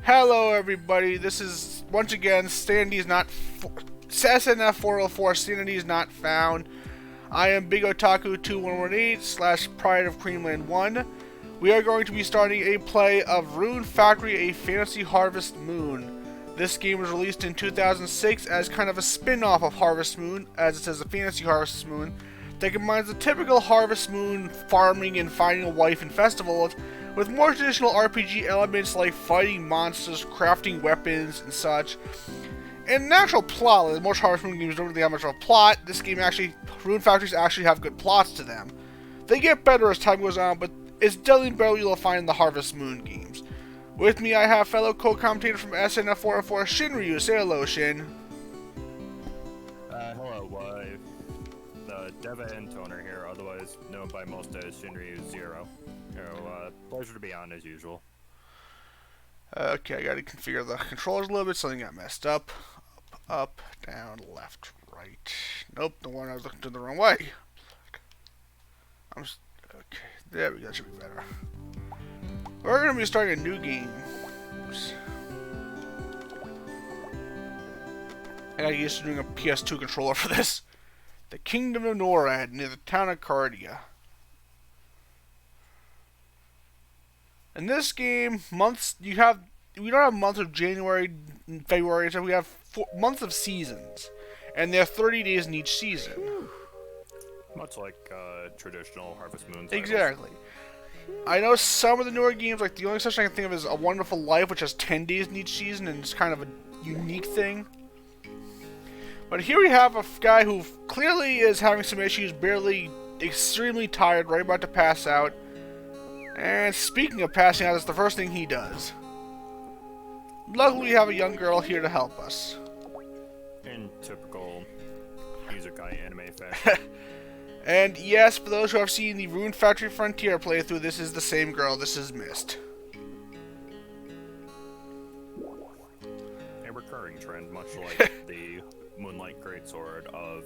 Hello everybody, this is once again SNF-404 Sanity is not found. I am Big Otaku 2118 / PrideOfCreamland 1. We are going to be starting a play of Rune Factory, a Fantasy Harvest Moon. This game was released in 2006 as kind of a spin-off of Harvest Moon, as it says a Fantasy Harvest Moon, that combines the typical Harvest Moon farming and finding a wife and festivals with more traditional RPG elements like fighting monsters, crafting weapons, and such. And an actual plot, like most Harvest Moon games don't really have much of a plot. This game actually, Rune Factories actually have good plots to them. They get better as time goes on, but it's definitely better you'll find in the Harvest Moon games. With me I have fellow co-commentator from SNF-404, Shinryu. Say hello, Shin. Hello, DevaIntoner here, otherwise known by most as Shinryu 0. Pleasure to be on as usual. Okay, I gotta configure the controllers a little bit, something got messed up. Up, down, left, right. Nope, the one I was looking to the wrong way. Okay, there we go, that should be better. We're gonna be starting a new game. Oops. I got used to doing a PS2 controller for this. The Kingdom of Norad near the town of Kardia. In this game, we don't have months of January and February, so we have months of seasons, and there are 30 days in each season. Much like traditional Harvest Moon titles. Exactly. I know some of the newer games, like the only exception I can think of is A Wonderful Life, which has 10 days in each season, and it's kind of a unique thing. But here we have a guy who clearly is having some issues, extremely tired, right about to pass out. And speaking of passing out, it's the first thing he does. Luckily, we have a young girl here to help us. In typical isekai anime fashion. And yes, for those who have seen the Rune Factory Frontier playthrough, this is the same girl. This is Mist. A recurring trend, much like the Moonlight Greatsword of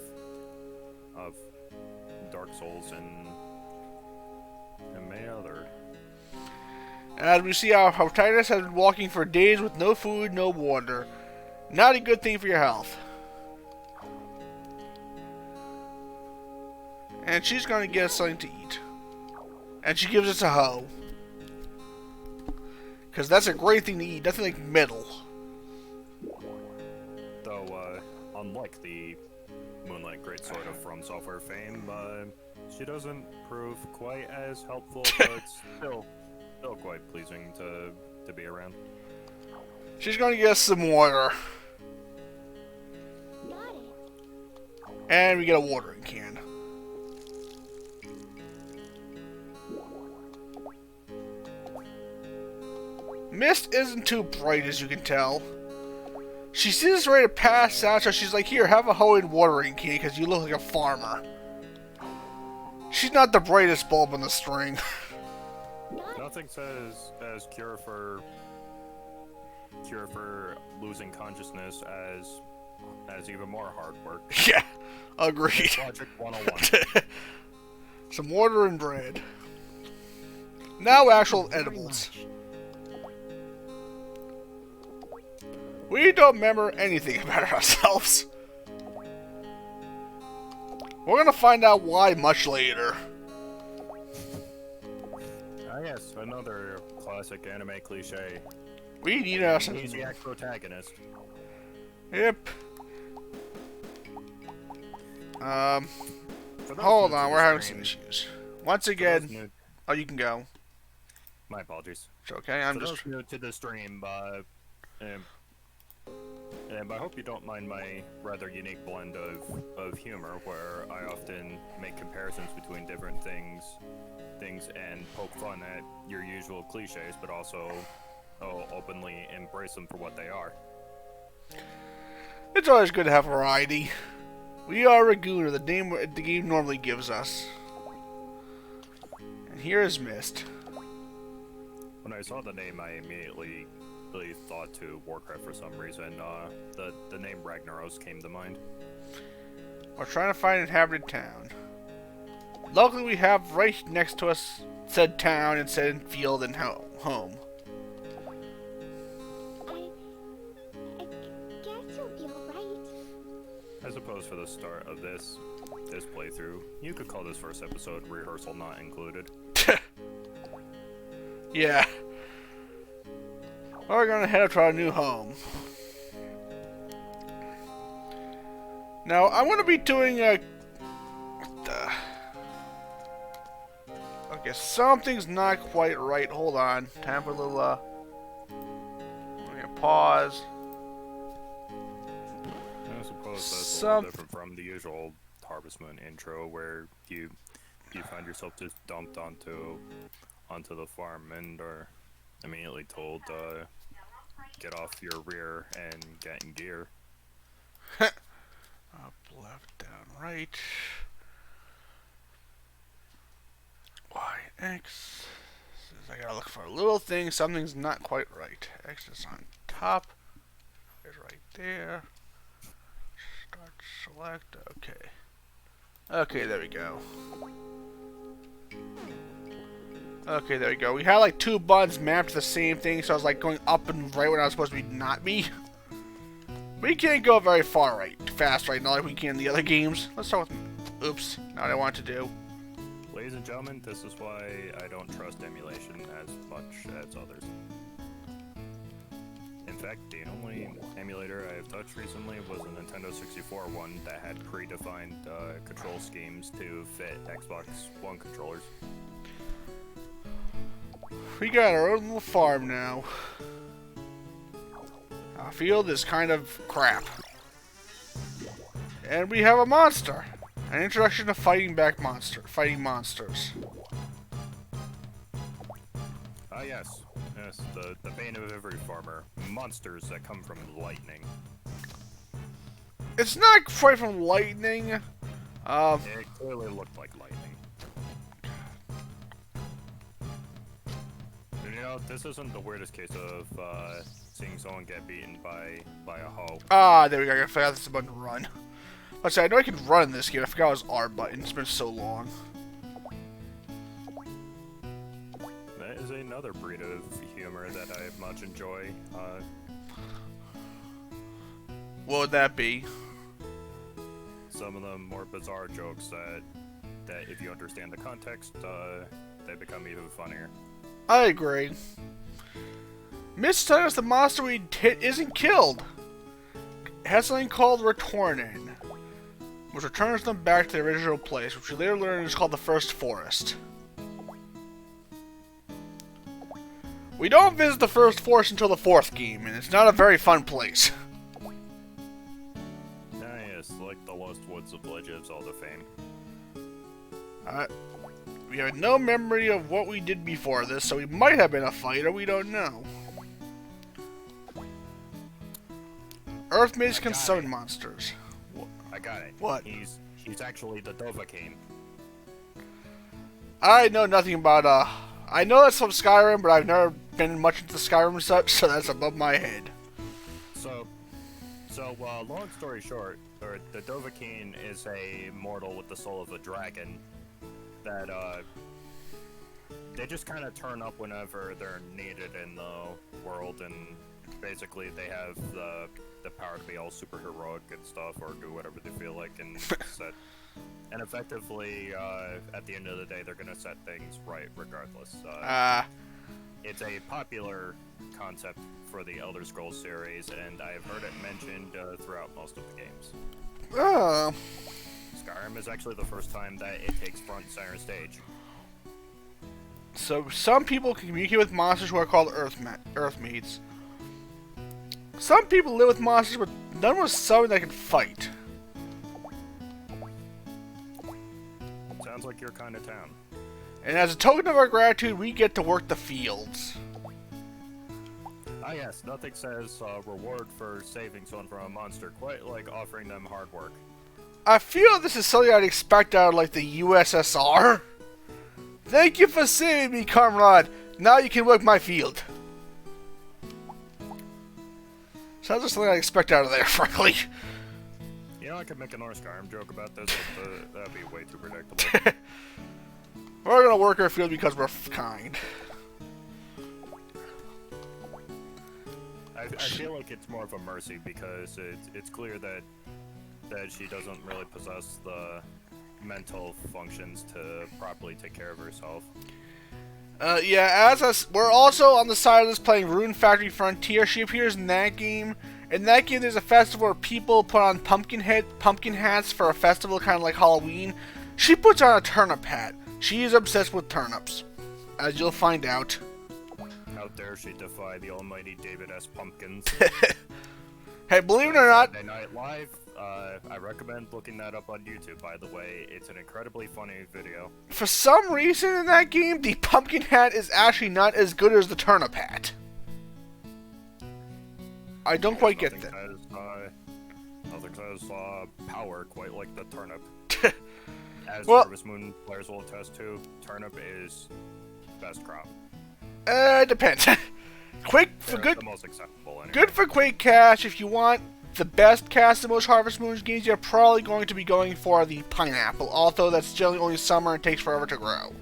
Dark Souls and many other. As we see, our protagonist has been walking for days with no food, no water. Not a good thing for your health. And she's going to get us something to eat. And she gives us a hoe. Because that's a great thing to eat, nothing like metal. Though, unlike the Moonlight Greatsword of From Software fame, she doesn't prove quite as helpful, but it's still quite pleasing to be around. She's going to get us some water. And we get a watering can. Mist isn't too bright, as you can tell. She sees us ready to pass out, so she's like, here, have a hoe and watering can, because you look like a farmer. She's not the brightest bulb on the string. Nothing says as cure for losing consciousness as even more hard work. Yeah, agreed. Project 101. Some water and bread. Now actual edibles. We don't remember anything about ourselves. We're gonna find out why much later. Ah yes, another classic anime cliche. We need a amnesiac protagonist. Yep. Hold on, we're having some issues. Once again, oh, you can go. My apologies. It's okay, I'm just new to the stream, and I hope you don't mind my rather unique blend of humor, where I often make comparisons between different things and poke fun at your usual cliches, but also openly embrace them for what they are. It's always good to have variety. We are Raguna, the name the game normally gives us. And here is Mist. When I saw the name, I immediately thought to Warcraft for some reason. The name Ragnaros came to mind. We're trying to find an inhabited town. Luckily, we have right next to us said town and said field and home. suppose for the start of this playthrough, you could call this first episode rehearsal not included. Yeah. We're gonna head up to our new home. Now, I'm gonna be doing a... Okay, something's not quite right. Hold on. Time for a little, I'm gonna pause. I suppose that's a little different from the usual Harvest Moon intro, where you find yourself just dumped onto the farm and are immediately told, get off your rear and get in gear. Up, left, down, right. Y, X. I gotta look for a little thing. Something's not quite right. X is on top. It's right there. Start, select. Okay. Okay, there we go. Okay, there we go. We had like two buttons mapped to the same thing, so I was like going up and right when I was supposed to be not be. We can't go very fast right now like we can in the other games. Let's start with... Oops, not what I want to do. Ladies and gentlemen, this is why I don't trust emulation as much as others. In fact, the only emulator I have touched recently was a Nintendo 64 one that had predefined control schemes to fit Xbox One controllers. We got our own little farm now. Our field is kind of crap. And we have a monster. An introduction to fighting monsters. Ah yes, the bane of every farmer. Monsters that come from lightning. It's not quite from lightning. It clearly looked like lightning. You know, this isn't the weirdest case of seeing someone get beaten by a hoe. Ah, there we go. I forgot this button to run. Let's say I know I can run in this game. I forgot it was R button. It's been so long. That is another breed of humor that I much enjoy. What would that be? Some of the more bizarre jokes that if you understand the context, they become even funnier. I agree. Miss telling us the monster we hit isn't killed. It has something called returning, which returns them back to the original place, which we later learn is called the First Forest. We don't visit the First Forest until the fourth game, and it's not a very fun place. Ah yes, like the Lost Woods of Legend of Zelda fame. We have no memory of what we did before this, so we might have been a fighter, we don't know. Earthmates can summon monsters. I got it. What? He's actually the Deva King. I know nothing about, I know that's from Skyrim, but I've never been much into Skyrim and such, so that's above my head. So, long story short, the Deva King is a mortal with the soul of a dragon that, they just kind of turn up whenever they're needed in the world, and basically they have the power to be all super heroic and stuff, or do whatever they feel like, and and effectively, at the end of the day, they're gonna set things right regardless. It's a popular concept for the Elder Scrolls series, and I have heard it mentioned throughout most of the games. Skyrim is actually the first time that it takes front and center stage. So some people can communicate with monsters who are called Earthmates. Some people live with monsters, but none with someone that can fight. Sounds like your kind of town. And as a token of our gratitude, we get to work the fields. Ah yes, nothing says reward for saving someone from a monster quite like offering them hard work. I feel this is something I'd expect out of, like, the USSR. Thank you for saving me, comrade. Now you can work my field. Sounds like something I'd expect out of there, frankly. You know, I could make a North Skyrim joke about this, but that'd be way too predictable. We're gonna work our field because we're kind. I feel like it's more of a mercy because it's clear that that she doesn't really possess the mental functions to properly take care of herself. Yeah, as us, we're also on the side of this playing Rune Factory Frontier. She appears in that game. In that game, there's a festival where people put on pumpkin hats for a festival, kind of like Halloween. She puts on a turnip hat. She is obsessed with turnips, as you'll find out. How dare she defy the almighty David S. Pumpkins. Hey, believe it or not, Saturday Night Live, I recommend looking that up on YouTube, by the way. It's an incredibly funny video. for some reason in that game, the pumpkin hat is actually not as good as the turnip hat. I don't quite get that. Nothing says power quite like the turnip. As Well- Harvest Moon players will attest to, turnip is best crop. Depends. Quake for They're good. the most acceptable anyway. Good for Quake Cash. If you want the best cast in most Harvest Moon games, you're probably going to be going for the pineapple. Although that's generally only summer and takes forever to grow.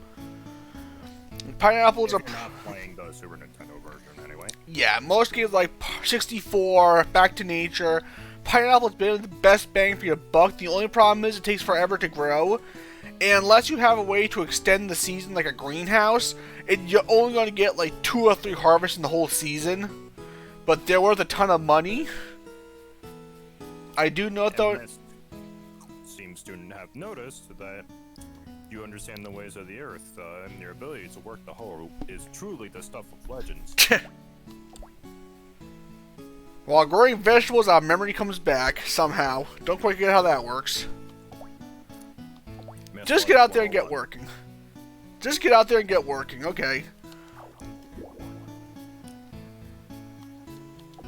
Pineapples If are. you're not playing the Super Nintendo version anyway. Yeah, most games like 64, Back to Nature, pineapple's been the best bang for your buck. The only problem is it takes forever to grow. And unless you have a way to extend the season like a greenhouse, you're only going to get like 2 or 3 harvests in the whole season. But they're worth a ton of money. I do note though... And seems to have noticed that you understand the ways of the earth, and your ability to work the hoe is truly the stuff of legends. While growing vegetables, our memory comes back somehow. Don't quite get how that works. Just get out there and get working. Just get out there and get working, okay.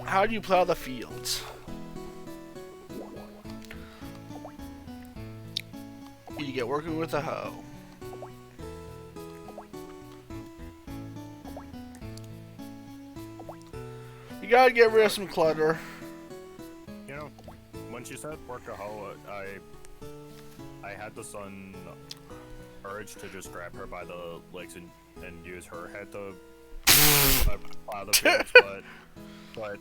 How do you plow the fields? You get working with a hoe. You gotta get rid of some clutter. You know, when she said work a hoe, I had the sudden urge to just grab her by the legs and use her head to plow the fields, but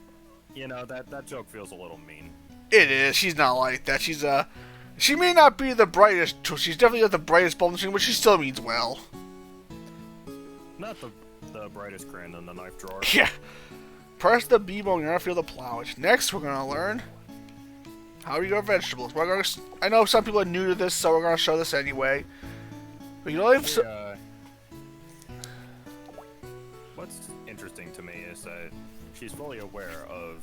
you know, that joke feels a little mean. It is. She's not like that. She may not be the brightest. She's definitely not the brightest bulb in the string, but she still means well. Not the brightest crayon in the knife drawer. Yeah. Press the B button and feel the plowage. Next, we're gonna learn how to grow vegetables. I know some people are new to this, so we're gonna show this anyway. But you know, What's interesting to me is that she's fully aware of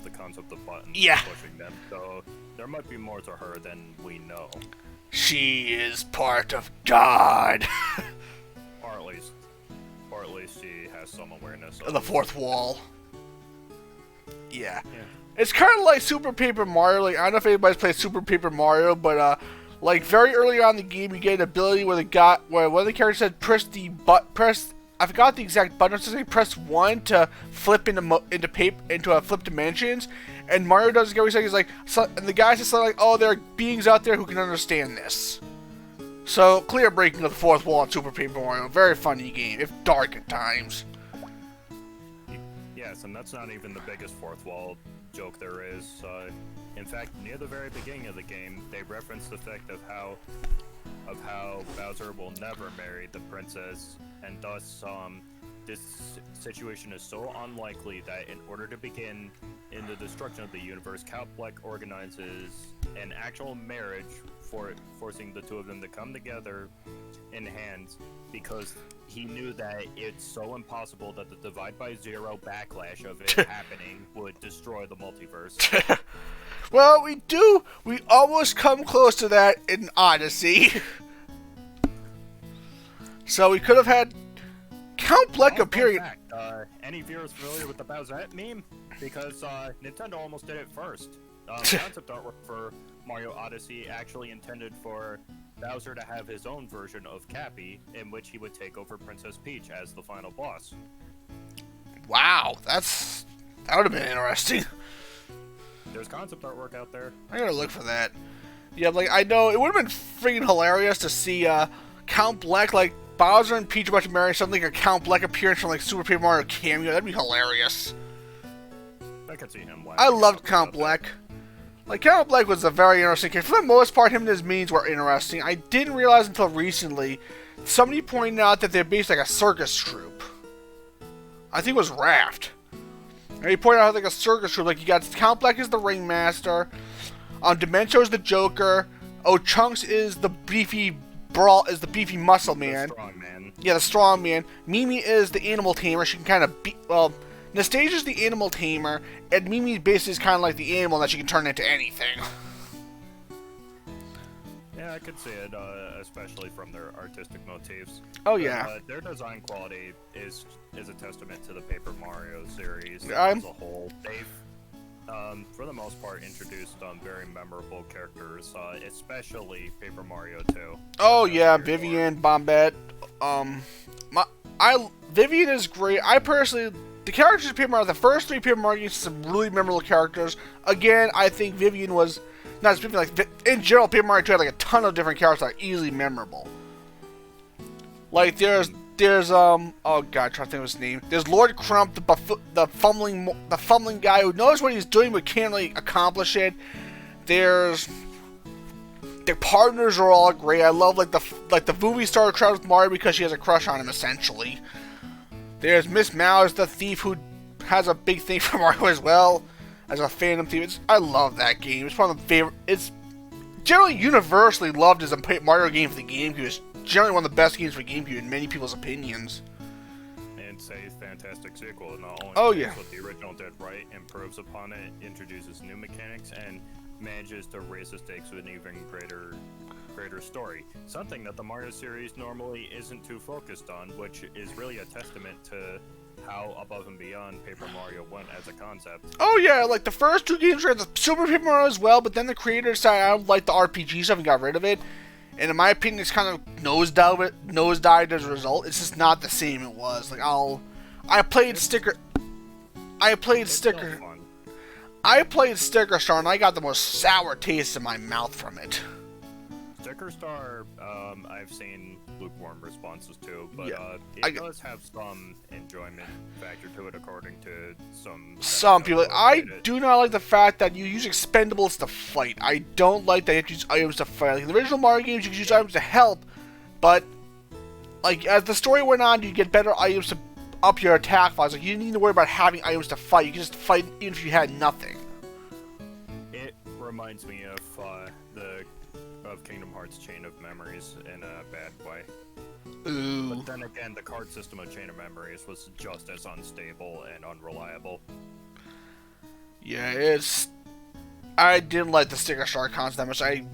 the concept of buttons Yeah. and pushing them, so there might be more to her than we know. she is part of God. Or at least she has some awareness The of fourth wall. Yeah. Yeah. It's kind of like Super Paper Mario. Like, I don't know if anybody's played Super Paper Mario, but like very early on in the game, you get an ability where one of the characters said I forgot the exact button. It says press 1 to flip into a flip dimensions, and Mario does it every second. He's like, and the guy says something like, "Oh, there are beings out there who can understand this." So clear breaking of the fourth wall in Super Paper Mario. Very funny game, if dark at times. Yes, and that's not even the biggest fourth wall joke there is. In fact, near the very beginning of the game, they reference the fact of how Bowser will never marry the princess, and thus this situation is so unlikely that in order to begin in the destruction of the universe, Count Bleck organizes an actual marriage forcing the two of them to come together in hands, because he knew that it's so impossible that the divide by zero backlash of it happening would destroy the multiverse. Well, we almost come close to that in Odyssey. So we could have had Count Bleck appearing. Any viewers familiar with the Bowsette meme? Because Nintendo almost did it first. Concept artwork for Mario Odyssey actually intended for Bowser to have his own version of Cappy, in which he would take over Princess Peach as the final boss. Wow, that would have been interesting. There's concept artwork out there. I gotta look for that. Yeah, like, I know it would have been freaking hilarious to see Count Bleck, like Bowser and Peach about to marry something like a Count Bleck appearance from like Super Paper Mario cameo. That'd be hilarious. I could see him. I loved Count Bleck. Like, Count Blake was a very interesting character. For the most part, him and his minions were interesting. I didn't realize until recently, somebody pointed out that they're based like a circus troupe. I think it was Raft. And he pointed out like a circus troupe. Like, you got Count Black is the ringmaster, Dementio is the Joker, Chunks is the beefy muscle man. The strong man. Yeah, the strong man. Mimi is the animal tamer. She can kind of beat. Well, Nastasia's the animal tamer, and Mimi basically is kind of like the animal that she can turn into anything. Yeah, I could see it, especially from their artistic motifs. Oh yeah. Their design quality is a testament to the Paper Mario series I'm... as a whole. They've, for the most part, introduced very memorable characters, especially Paper Mario 2. Oh yeah, Vivian, Bombette. Vivian is great. I personally. The characters in Paper Mario, the first 3 Paper Mario games, some really memorable characters. Again, I think Vivian was, not speaking like, in general, Paper Mario 2 had like a ton of different characters that are easily memorable. Like, there's, oh god, I'm trying to think of his name. There's Lord Crump, the fumbling guy who knows what he's doing but can't really accomplish it. Their partners are all great. I love, like the movie star crowd with Mario because she has a crush on him, essentially. There's Miss Mouse, the thief, who has a big thing for Mario as well, as a Phantom Thief. I love that game. It's one of the favorite. It's generally universally loved as a Mario game for the GameCube. It's generally one of the best games for GameCube in many people's opinions. And it's a fantastic sequel. Not only does what the original did right, improves upon it, introduces new mechanics, and manages to raise the stakes with an even greater story. Something that the Mario series normally isn't too focused on, which is really a testament to how above and beyond Paper Mario went as a concept. Oh yeah, like the first 2 games were the Super Paper Mario as well, but then the creators decided I don't like the RPG stuff and got rid of it. And in my opinion, it's kind of nosedived as a result. It's just not the same it was. Like I played Sticker Star and I got the most sour taste in my mouth from it. Sticker Star, I've seen lukewarm responses to, but yeah, it does have some enjoyment factor to it, according to some people. I do not like the fact that you use expendables to fight. I don't like that you have to use items to fight. Like in the original Mario games, you could use items to help, but like as the story went on, you get better items to up your attack files. Like you didn't need to worry about having items to fight. You could just fight even if you had nothing. It reminds me of Kingdom Hearts Chain of Memories in a bad way. Ooh. But then again, the card system of Chain of Memories was just as unstable and unreliable. Yeah, I didn't like the Sticker Star concept that much. I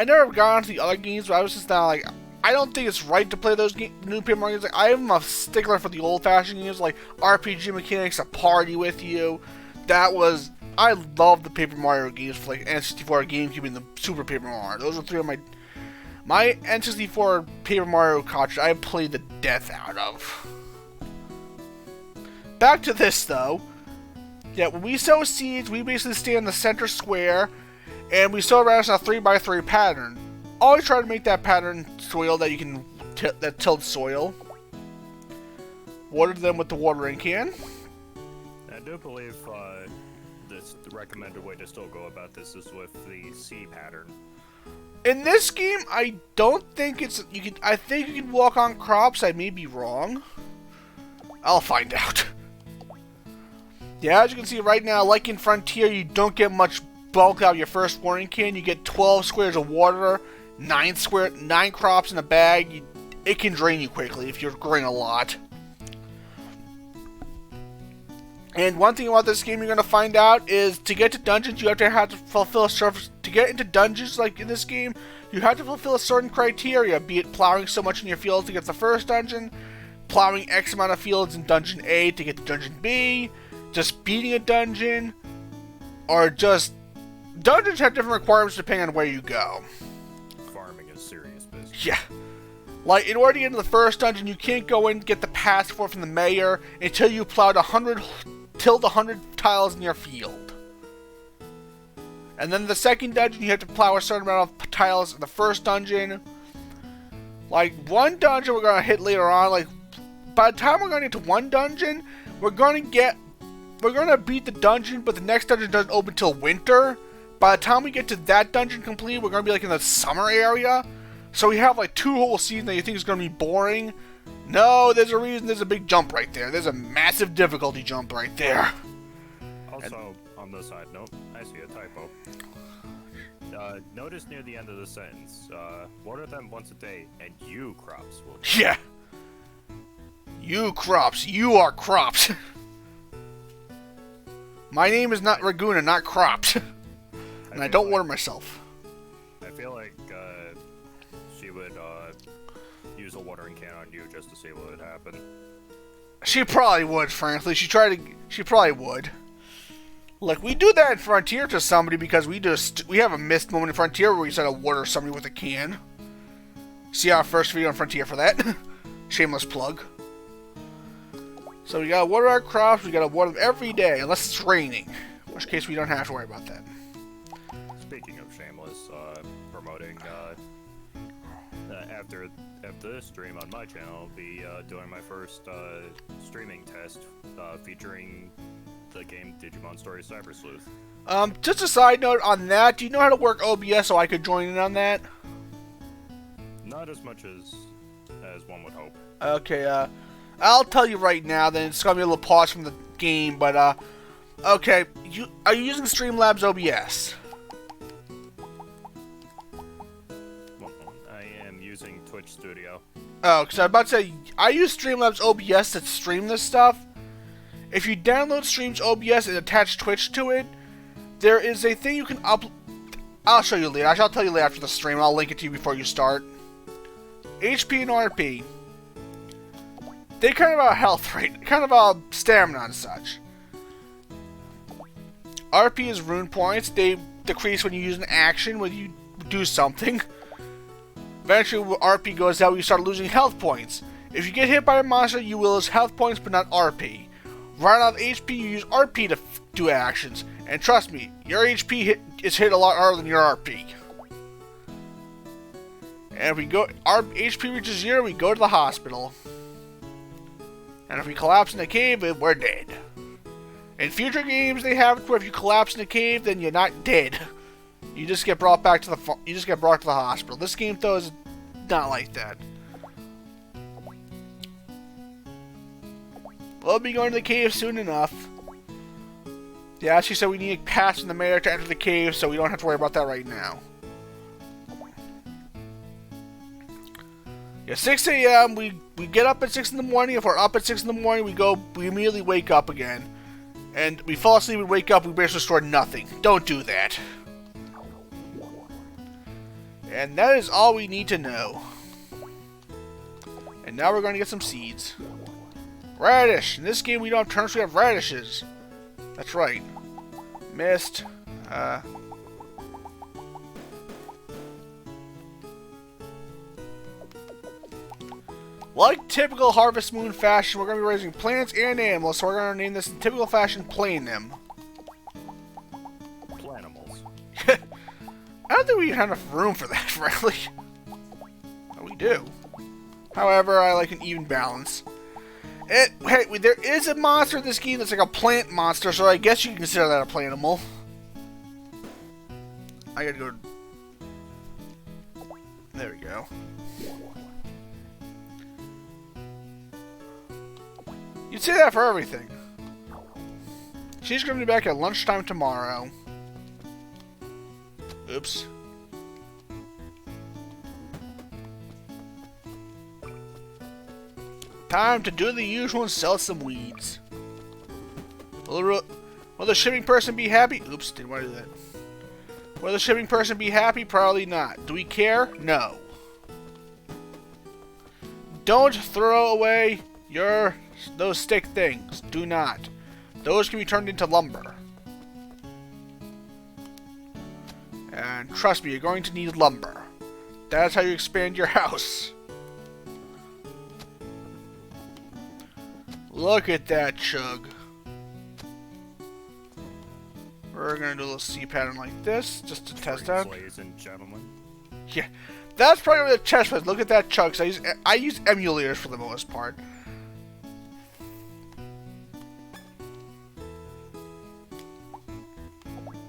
never got onto the other games, but I was just not like, I don't think it's right to play those new Paper Mario games. Like, I am a stickler for the old-fashioned games, like RPG mechanics, a party with you. I love the Paper Mario games for like N64, GameCube, and the Super Paper Mario. Those are 3 of my N64 Paper Mario cartridge I played the death out of. Back to this though. Yeah, when we sow seeds, we basically stay in the center square, and we sow around a 3x3 pattern. Always try to make that pattern soil that you can that tilts soil. Water them with the watering can. I do believe the recommended way to still go about this is with the C pattern. In this game, I don't think I think you can walk on crops. I may be wrong. I'll find out. Yeah, as you can see right now, like in Frontier, you don't get much bulk out of your first watering can. You get 12 squares of water, 9 crops in a bag. It can drain you quickly if you're growing a lot. And one thing about this game you're going to find out is to get to dungeons, you have to fulfill a certain... To get into dungeons like in this game, you have to fulfill a certain criteria, be it plowing so much in your fields to get the first dungeon, plowing X amount of fields in Dungeon A to get to Dungeon B, just beating a dungeon, or just... Dungeons have different requirements depending on where you go. Farming is serious business. Yeah. Like, in order to get into the first dungeon, you can't go in and get the passport from the mayor until you plowed 100 tiles in your field. And then the second dungeon, you have to plow a certain amount of tiles in the first dungeon. Like, one dungeon we're going to hit later on, like, by the time we're going to get to one dungeon, we're going to beat the dungeon, but the next dungeon doesn't open until winter. by the time we get to that dungeon complete, we're going to be like in the summer area. So we have like 2 whole seasons that you think is going to be boring. No, there's a reason there's a big jump right there. There's a massive difficulty jump right there. Also, on the side note, I see a typo. Notice near the end of the sentence, water them once a day, and you crops will... Yeah. You crops. You are crops. My name is not Raguna, not crops. And I don't water myself. I feel like, she would, use a watering can on you just to see what would happen. She probably would, frankly. She probably would. Look, we do that in Frontier to somebody because we have a missed moment in Frontier where we decided to water somebody with a can. See our first video on Frontier for that. Shameless plug. So we gotta water our crops, we gotta water them every day, unless it's raining. In which case we don't have to worry about that. Speaking of shameless, promoting, after this stream on my channel, I'll be doing my first streaming test featuring the game Digimon Story Cyber Sleuth. Just a side note on that, do you know how to work OBS so I could join in on that? Not as much as one would hope. Okay, I'll tell you right now, then it's gonna be a little pause from the game, but, okay, are you using Streamlabs OBS? Well, I am using Twitch Studio. Oh, because I was about to say, I use Streamlabs OBS to stream this stuff. If you download Streams OBS and attach Twitch to it, there is a thing you can upload. I'll show you later. I shall tell you later after the stream. I'll link it to you before you start. HP and RP. They kind of have a health rate, kind of a stamina and such. RP is rune points. They decrease when you use an action, when you do something. Eventually, when RP goes out, you start losing health points. If you get hit by a monster, you will lose health points, but not RP. Right out of HP, you use RP to do actions. And trust me, your HP is hit a lot harder than your RP. And if we go, our HP reaches 0, we go to the hospital. And if we collapse in a cave, we're dead. In future games, they have it where if you collapse in a cave, then you're not dead. You just get brought back to the hospital. This game, though, is not like that. We'll be going to the cave soon enough. Yeah, she said we need a pass from the mayor to enter the cave, so we don't have to worry about that right now. Yeah, 6 a.m. We get up at 6 in the morning. If we're up at 6 in the morning, we immediately wake up again. And we fall asleep, we wake up, we basically restore nothing. Don't do that. And that is all we need to know. And now we're going to get some seeds. Radish! In this game we don't have turnips, we have radishes. That's right. Missed. Like typical Harvest Moon fashion, we're going to be raising plants and animals, so we're going to name this in typical fashion Planim. Planimals. I don't think we have enough room for that, frankly. Oh, we do. However, I like an even balance. Hey, there is a monster in this game that's like a plant monster, so I guess you can consider that a planimal. I gotta go... There we go. You'd say that for everything. She's gonna be back at lunchtime tomorrow. Oops. Time to do the usual and sell some weeds. Will the shipping person be happy? Oops, didn't want to do that. Will the shipping person be happy? Probably not. Do we care? No. Don't throw away those stick things. Do not. Those can be turned into lumber. And trust me, you're going to need lumber. That's how you expand your house. Look at that chug. We're gonna do a little C pattern like this, just to test out. Ladies and gentlemen. Yeah, that's probably where the chest was. Look at that chug. So I use emulators for the most part.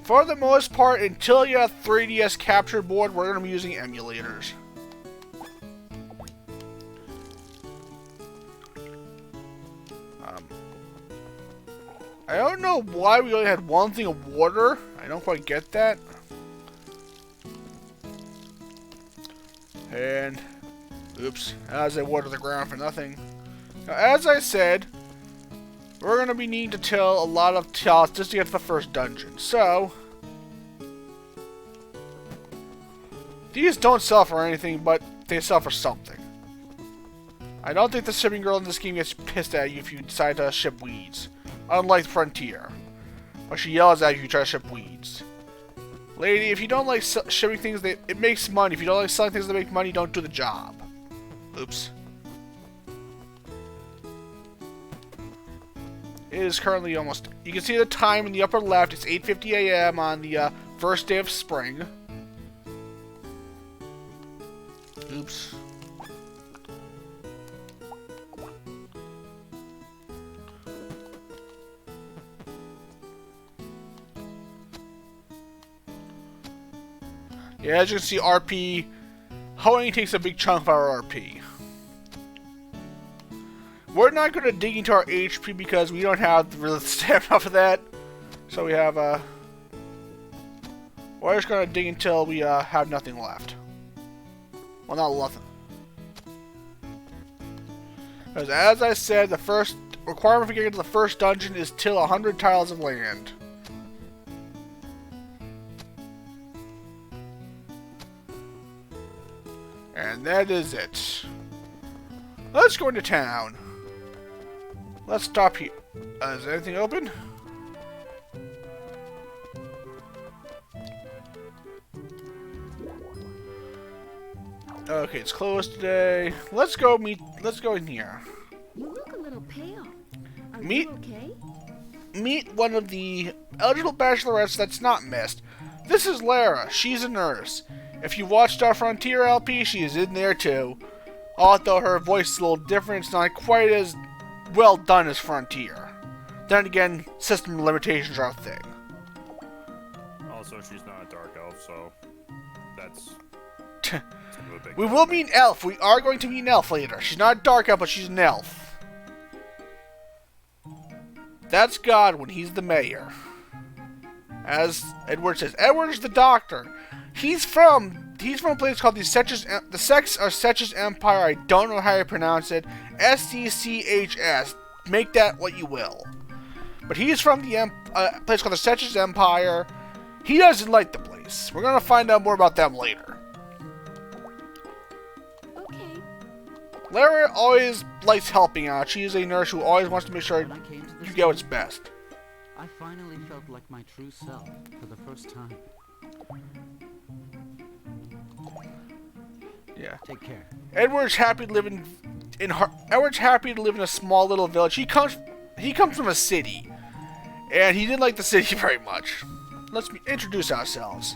For the most part, until you have 3DS capture board, we're going to be using emulators. I don't know why we only had one thing of water. I don't quite get that. And, oops, as I water the ground for nothing. Now, as I said, we're going to be needing to tell a lot of tells just to get to the first dungeon. So, these don't sell for anything, but they sell for something. I don't think the shipping girl in this game gets pissed at you if you decide to ship weeds. Unlike Frontier, where she yells at you if you try to ship weeds. Lady, if you don't like shipping things that it makes money, if you don't like selling things that make money, don't do the job. Oops. It is currently almost... You can see the time in the upper left. It's 8:50 a.m. on the first day of spring. Oops. Yeah, as you can see, RP... Hoeing takes a big chunk of our RP. We're not going to dig into our HP because we don't have the stamina for that. So we have, we're just going to dig until we, have nothing left. Well, not nothing. Because as I said, the first requirement for getting to the first dungeon is till 100 tiles of land. And that is it. Let's go into town. Let's stop here. Is anything open? Okay, it's closed today. Let's go in here. You look a little pale. Are Meet- you okay? Meet one of the eligible bachelorettes that's not missed. This is Lara. She's a nurse. If you watched our Frontier LP, she is in there too. Although her voice is a little different, it's not quite as well done as Frontier. Then again, system limitations are a thing. Also, she's not a dark elf, so that's a big We will meet an elf. We are going to meet an elf later. She's not a dark elf, but she's an elf. That's Godwin. He's the mayor. As Edward says, Edward is the doctor. He's from a place called the Sex or Setch's Empire. I don't know how you pronounce it. SCCHS. Make that what you will. But he's from the place called the Setch's Empire. He doesn't like the place. We're gonna find out more about them later. Okay. Lara always likes helping out. She is a nurse who always wants to make sure When I came to this you get what's place, best. I finally felt like my true self for the first time. Yeah. Take care. Edward's happy to live Edward's happy to live in a small little village. He comes from a city, and he didn't like the city very much. Let's introduce ourselves.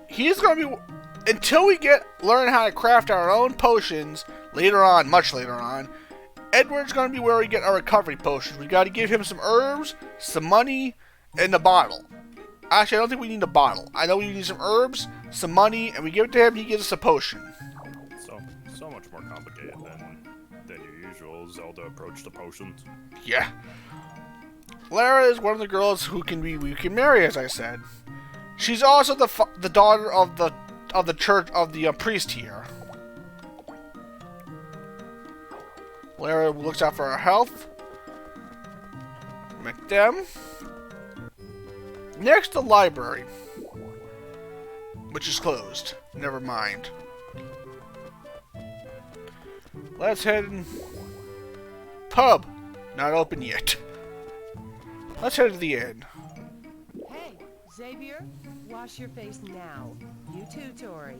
He's gonna be until we learn how to craft our own potions later on, much later on. Edward's gonna be where we get our recovery potions. We got to give him some herbs, some money, and a bottle. Actually, I don't think we need a bottle. I know we need some herbs, some money, and we give it to him, he gives us a potion. So much more complicated than your usual Zelda approach to potions. Yeah. Lara is one of the girls we can marry, as I said. She's also the daughter of the church of the priest here. Lara looks out for our health. Make them. Next, the library, which is closed. Never mind. Let's head in. Pub, not open yet. Let's head to the inn. Hey, Xavier, wash your face now. You too, Tori.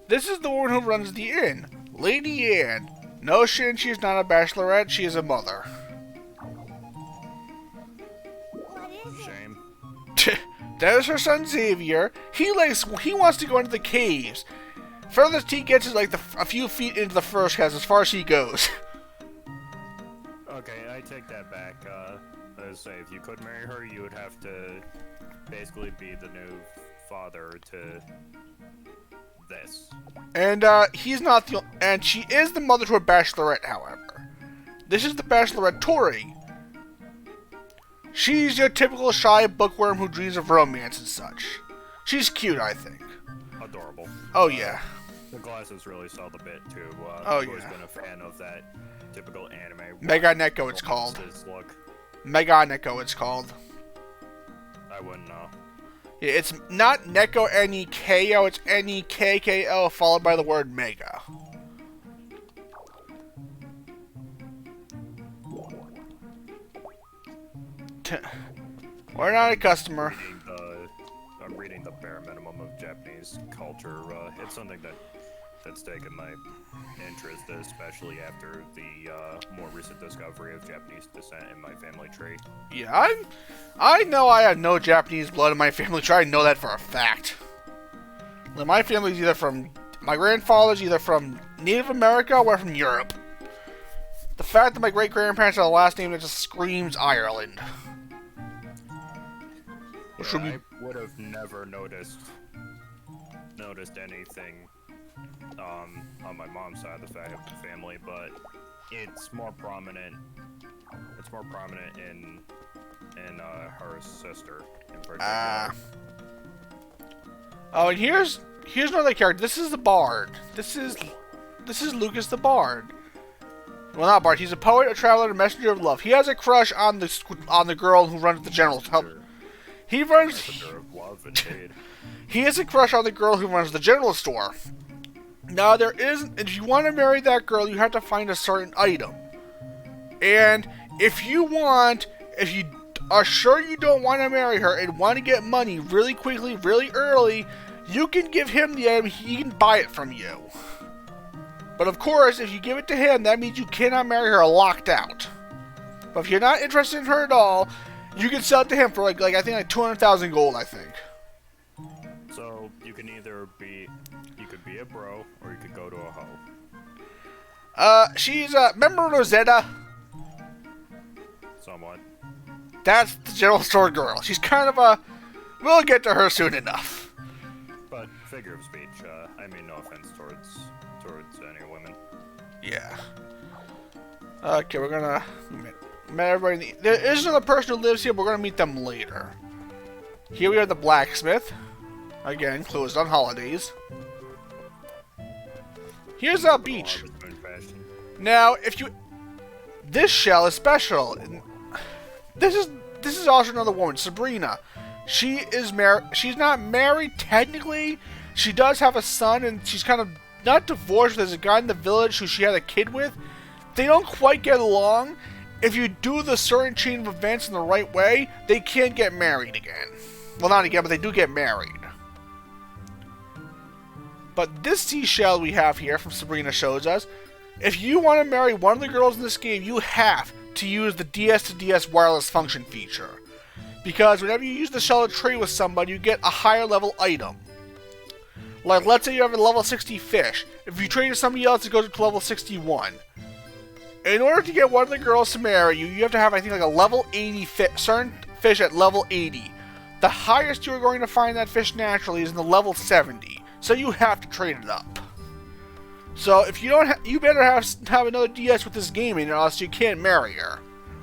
This is the woman who runs the inn, Lady Anne. No, she is not a bachelorette. She is a mother. Shame. That is her son Xavier. He wants to go into the caves. Furthest he gets is like a few feet into the first cast, as far as he goes. Okay, I take that back. Let's say if you could marry her, you would have to basically be the new father to this. And he's not the. And she is the mother to a bachelorette, however. This is the bachelorette Tori. She's your typical shy bookworm who dreams of romance and such. She's cute, I think. Adorable. Oh yeah. The glasses really sell the bit too. Oh, I've always yeah. been a fan of that typical anime. Mega Neko, it's called. Look. Mega Neko, it's called. I wouldn't know. Yeah, it's not Neko N-E-K-O, it's N-E-K-K-O followed by the word Mega. We're not a customer. I'm reading the bare minimum of Japanese culture. It's something that's taken my interest, especially after the more recent discovery of Japanese descent in my family tree. Yeah, I know I have no Japanese blood in my family tree. I know that for a fact. My family's either from... My grandfather's either from Native America or from Europe. The fact that my great-grandparents have a last name that just screams Ireland. Which would be... I would have never noticed anything on my mom's side of the family, but it's more prominent. It's more prominent in her sister in particular. Oh, and here's another character. This is the Bard. This is Lucas the Bard. Well, not Bard. He's a poet, a traveler, a messenger of love. He has a crush on the girl who runs the general. He runs. Messenger of love, indeed. He has a crush on the girl who runs the general store. Now, if you want to marry that girl, you have to find a certain item. And if you are sure you don't want to marry her and want to get money really quickly, really early, you can give him the item, he can buy it from you. But of course, if you give it to him, that means you cannot marry her locked out. But if you're not interested in her at all, you can sell it to him for I think like 200,000 gold, I think. So you can either be a bro or you could go to a hoe. She's remember Rosetta? Somewhat. That's the general store girl. She's kind of a... We'll get to her soon enough. But figure of speech, I mean no offense towards any women. Yeah. Okay, we're gonna... Met everybody. There is another person who lives here, but we're gonna meet them later. Here we are, the blacksmith. Again, closed on holidays. Here's our beach. Now, if you... This shell is special. This is also another woman, Sabrina. She is married. She's not married technically. She does have a son, and she's kind of not divorced. There's a guy in the village who she had a kid with. They don't quite get along. If you do the certain chain of events in the right way, they can get married again. Well, not again, but they do get married. But this seashell we have here from Sabrina shows us, if you want to marry one of the girls in this game, you have to use the DS to DS wireless function feature. Because whenever you use the shell to trade with somebody, you get a higher level item. Like, let's say you have a level 60 fish. If you trade with somebody else, it goes up to level 61. In order to get one of the girls to marry you, you have to have, I think, like a level 80 certain fish at level 80. The highest you're going to find that fish naturally is in the level 70. So you have to trade it up. So if you don't, you better have another DS with this game in, or else you can't marry her.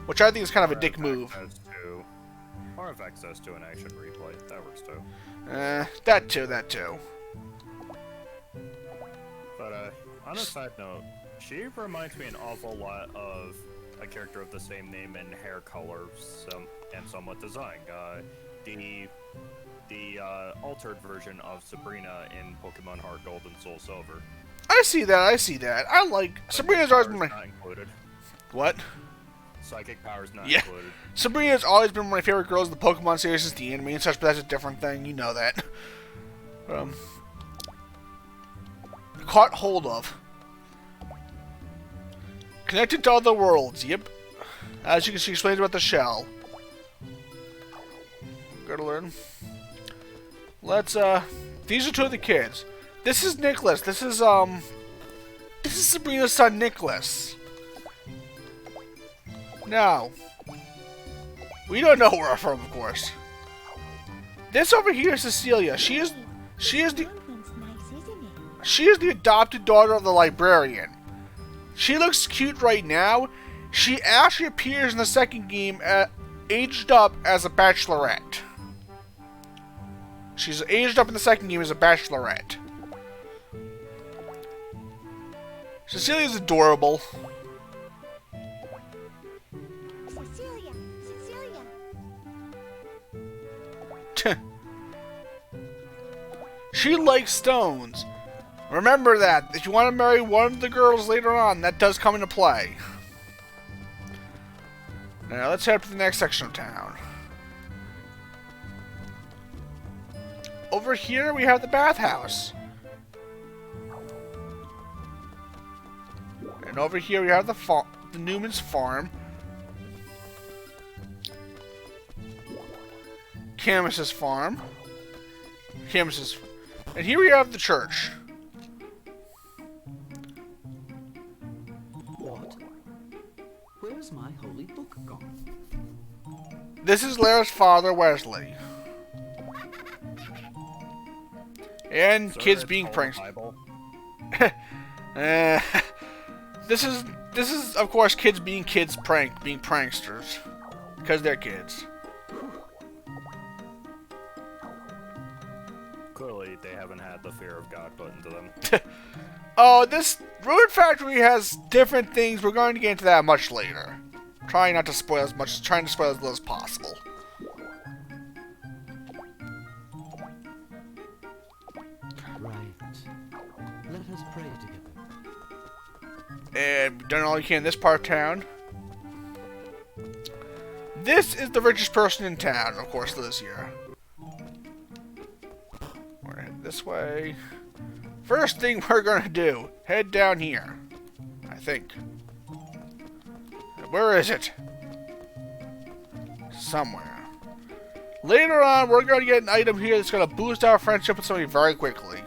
Which I think is kind of a dick move. Or have access to an action replay. That works too. That too. But on a side note, she reminds me an awful lot of a character of the same name and hair color, and somewhat design. The altered version of Sabrina in Pokemon Heart Gold and Soul Silver. I see that. I like... Sabrina's always been my... Not included. What? Psychic powers not Yeah. included. Sabrina's always been one of my favorite girls in the Pokemon series since the anime and such, but that's a different thing. You know that. Caught hold of. Connected to other worlds, yep. As you can see, she explains about the shell. Gotta learn. Let's, these are two of the kids. This is Nicholas. This is Sabrina's son, Nicholas. No. We don't know where we're from, of course. This over here is Cecilia. She is the adopted daughter of the librarian. She looks cute right now. She actually appears in the second game aged up as a bachelorette. She's aged up in the second game as a bachelorette. Cecilia's adorable. Cecilia, She likes stones. Remember that. If you want to marry one of the girls later on, that does come into play. Now let's head up to the next section of town. Over here we have the bathhouse. And over here we have the Newman's farm. Camus's farm. And here we have the church. What? Where's my holy book gone? This is Lara's father, Wesley. And So kids it's being all pranked. Bible? This is of course kids being pranksters. Because they're kids. Clearly, they haven't had the fear of God put into them. Oh, this Rune Factory has different things. We're going to get into that much later. Trying to spoil as little as possible. Right. Let us pray together. And we've done all you can in this part of town. This is the richest person in town, of course, lives here. We're gonna head this way. First thing we're gonna do, head down here. I think. Where is it? Somewhere. Later on, we're going to get an item here that's going to boost our friendship with somebody very quickly.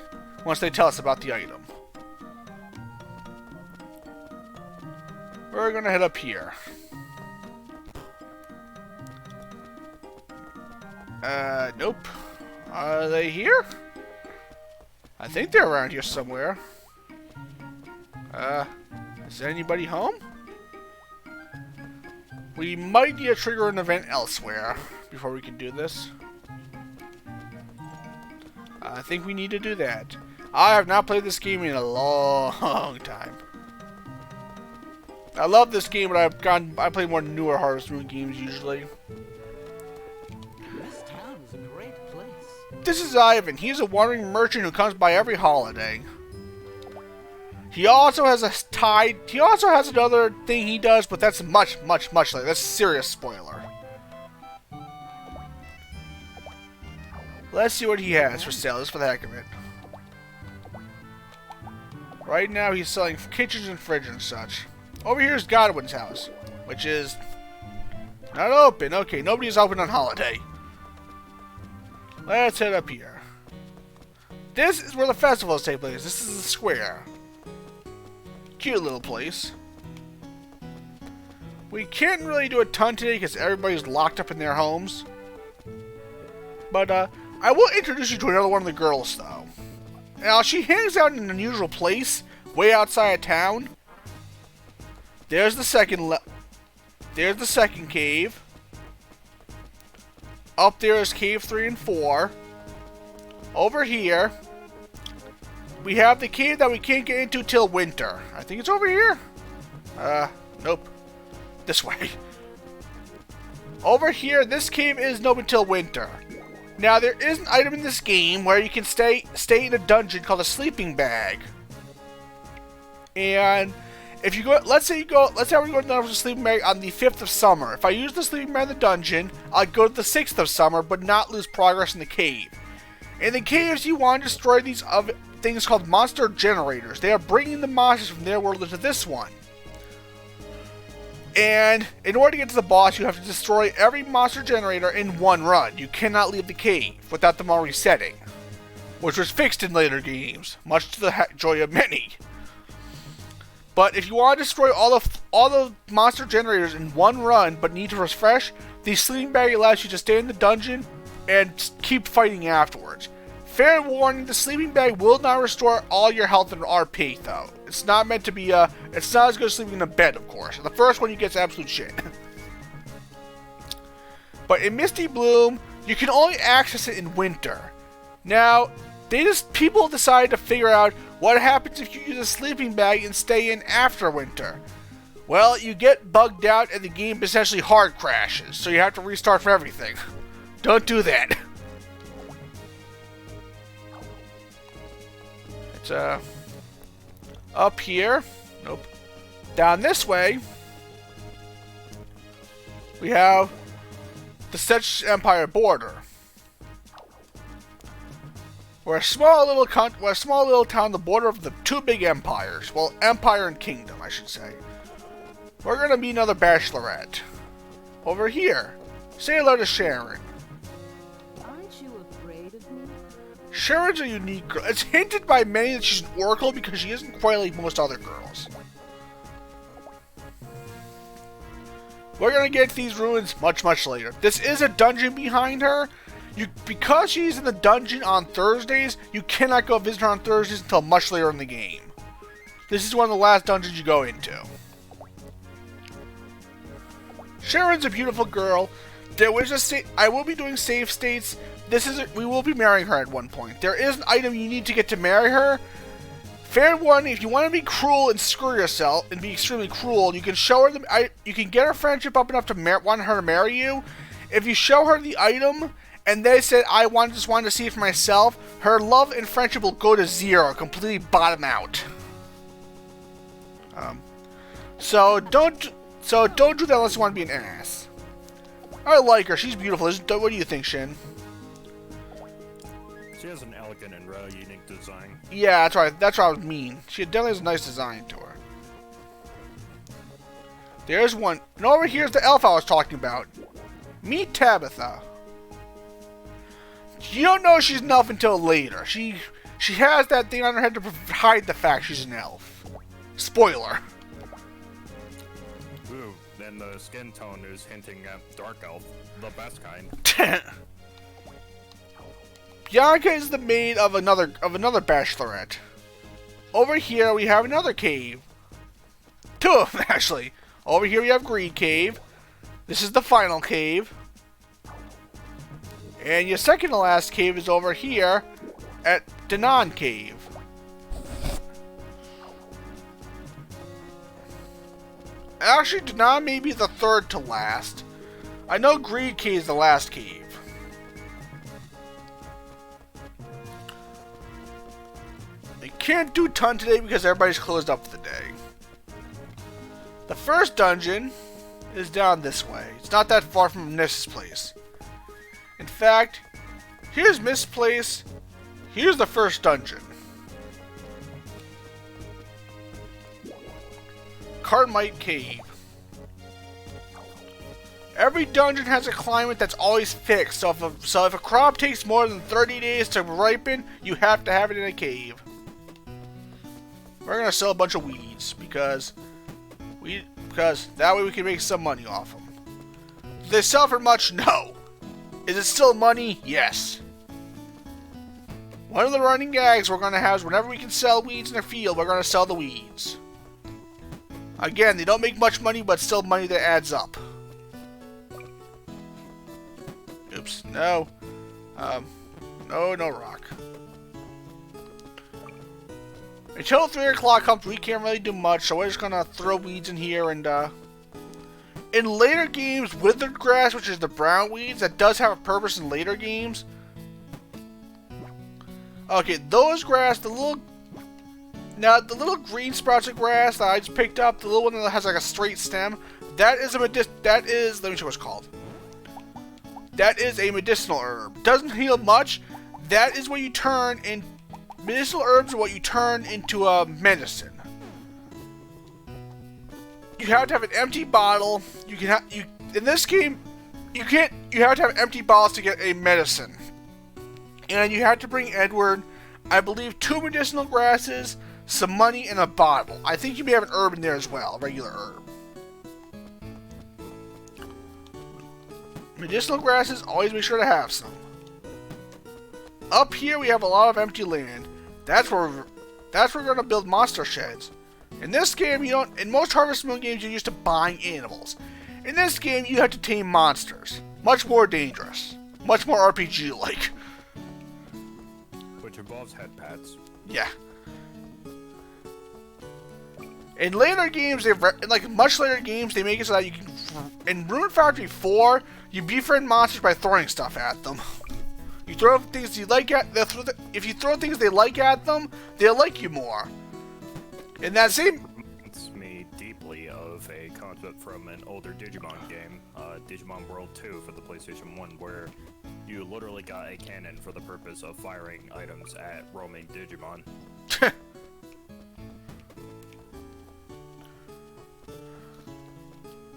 Once they tell us about the item. We're going to head up here. Nope. Are they here? I think they're around here somewhere. Is anybody home? We might need to trigger an event elsewhere before we can do this. I think we need to do that. I have not played this game in a long time. I love this game, but I play more newer Harvest Moon games usually. This town is a great place. This is Ivan. He's a wandering merchant who comes by every holiday. He also has He also has another thing he does, but that's much later. That's a serious spoiler. Let's see what he has for sale, just for the heck of it. Right now, he's selling kitchens and fridges and such. Over here is Godwin's house, which is not open. Okay, nobody's open on holiday. Let's head up here. This is where the festivals take place. This is the square. Cute little place. We can't really do a ton today because everybody's locked up in their homes. But I will introduce you to another one of the girls, though. Now, she hangs out in an unusual place, way outside of town. There's the second cave. Up there is cave 3 and 4. Over here, we have the cave that we can't get into till winter. I think it's over here. Nope. This way. Over here, this cave isn't open till winter. Now, there is an item in this game where you can stay in a dungeon called a sleeping bag. And if you go, let's say we go to the sleeping bag on the 5th of summer. If I use the sleeping bag in the dungeon, I'll go to the 6th of summer, but not lose progress in the cave. In the caves, you want to destroy these things called monster generators. They are bringing the monsters from their world into this one. And in order to get to the boss, you have to destroy every monster generator in one run. You cannot leave the cave without them all resetting, which was fixed in later games, much to the joy of many. But if you want to destroy all the monster generators in one run, but need to refresh, the sleeping bag allows you to stay in the dungeon and keep fighting afterwards. Fair warning: the sleeping bag will not restore all your health and RP, though. It's not meant to be it's not as good as sleeping in a bed, of course. The first one you get is absolute shit. But in Misty Bloom, you can only access it in winter. Now, people decide to figure out what happens if you use a sleeping bag and stay in after winter. Well, you get bugged out and the game essentially hard crashes, so you have to restart from everything. Don't do that. It's up here. Nope. Down this way, we have the Setch Empire border. We're a small little town on the border of the two big empires. Well, empire and kingdom, I should say. We're gonna meet another bachelorette. Over here. Say hello to Sharon. Aren't you afraid of me? Sharon's a unique girl. It's hinted by many that she's an oracle because she isn't quite like most other girls. We're gonna get to these ruins much later. This is a dungeon behind her. Because she's in the dungeon on Thursdays, you cannot go visit her on Thursdays until much later in the game. This is one of the last dungeons you go into. Sharon's a beautiful girl. I will be doing save states. We will be marrying her at one point. There is an item you need to get to marry her. Fair warning: if you want to be cruel and screw yourself and be extremely cruel, you can show her you can get her friendship up enough to want her to marry you. If you show her the item and they said, just wanted to see it for myself, her love and friendship will go to 0, completely bottom out. So don't do that unless you want to be an ass. I like her. She's beautiful. What do you think, Shin? She has an elegant and rather unique design. Yeah, that's right. That's what I mean. She definitely has a nice design to her. There's one. And over here's the elf I was talking about. Meet Tabitha. You don't know she's an elf until later. She has that thing on her head to hide the fact she's an elf. Spoiler. Ooh, then the skin tone is hinting at dark elf, the best kind. Bianca is the maid of another bachelorette. Over here we have another cave. 2 of them, actually. Over here we have Greed Cave. This is the final cave. And your second to last cave is over here at Danan Cave. Actually, Danan may be the third to last. I know Greed Cave is the last cave. I can't do a ton today because everybody's closed up for the day. The first dungeon is down this way. It's not that far from Niss's place. In fact, here's Mist's place. Here's the first dungeon. Carmite Cave. Every dungeon has a climate that's always fixed, so if a crop takes more than 30 days to ripen, you have to have it in a cave. We're gonna sell a bunch of weeds because that way we can make some money off them. Do they sell for much? No. Is it still money? Yes. One of the running gags we're going to have is whenever we can sell weeds in a field, we're going to sell the weeds. Again, they don't make much money, but still money that adds up. Oops, no. No rock. Until 3 o'clock comes, we can't really do much, so we're just going to throw weeds in here and, in later games, withered grass, which is the brown weeds, that does have a purpose in later games. Okay, those grass, the little green sprouts of grass that I just picked up, the little one that has like a straight stem, let me show what it's called. That is a medicinal herb. Doesn't heal much. That is what you turn in, medicinal herbs are what you turn into a medicine. You have to have an empty bottle. In this game, you have to have empty bottles to get a medicine. And you have to bring Edward, I believe, 2 medicinal grasses, some money, and a bottle. I think you may have an herb in there as well, a regular herb. Medicinal grasses, always make sure to have some. Up here we have a lot of empty land. That's where we're gonna build monster sheds. In this game, in most Harvest Moon games, you're used to buying animals. In this game, you have to tame monsters. Much more dangerous. Much more RPG-like. Which involves head pats. Yeah. In later games, much later games, they make it so that you can. In Rune Factory 4, you befriend monsters by throwing stuff at them. You throw things you like at. If you throw things they like at them, they'll like you more. In that same. Reminds me deeply of a concept from an older Digimon game, Digimon World 2 for the PlayStation 1, where you literally got a cannon for the purpose of firing items at roaming Digimon.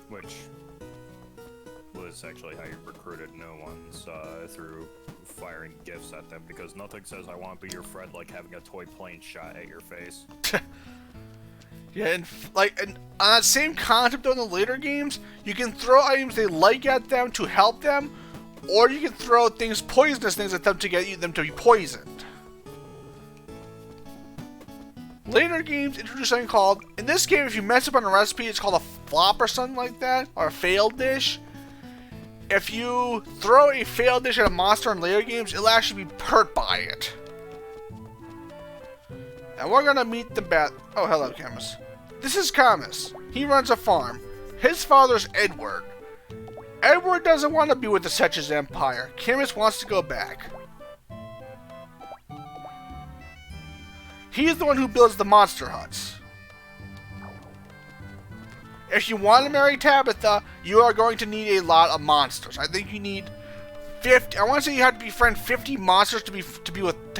Which was actually how you recruited no ones, through firing gifts at them, because nothing says I want to be your friend like having a toy plane shot at your face. Yeah, and on that same concept though, in the later games, you can throw items they like at them to help them, or you can throw poisonous things at them to get them to be poisoned. Later games introduce something called, in this game, if you mess up on a recipe, it's called a flop or something like that, or a failed dish. If you throw a failed dish at a monster in later games, it'll actually be hurt by it. And we're gonna meet the bat. Oh, hello, Camus. This is Camus. He runs a farm. His father's Edward. Edward doesn't want to be with the Setch's Empire. Camus wants to go back. He's the one who builds the monster huts. If you want to marry Tabitha, you are going to need a lot of monsters. I think you need 50. I want to say you have to befriend 50 monsters to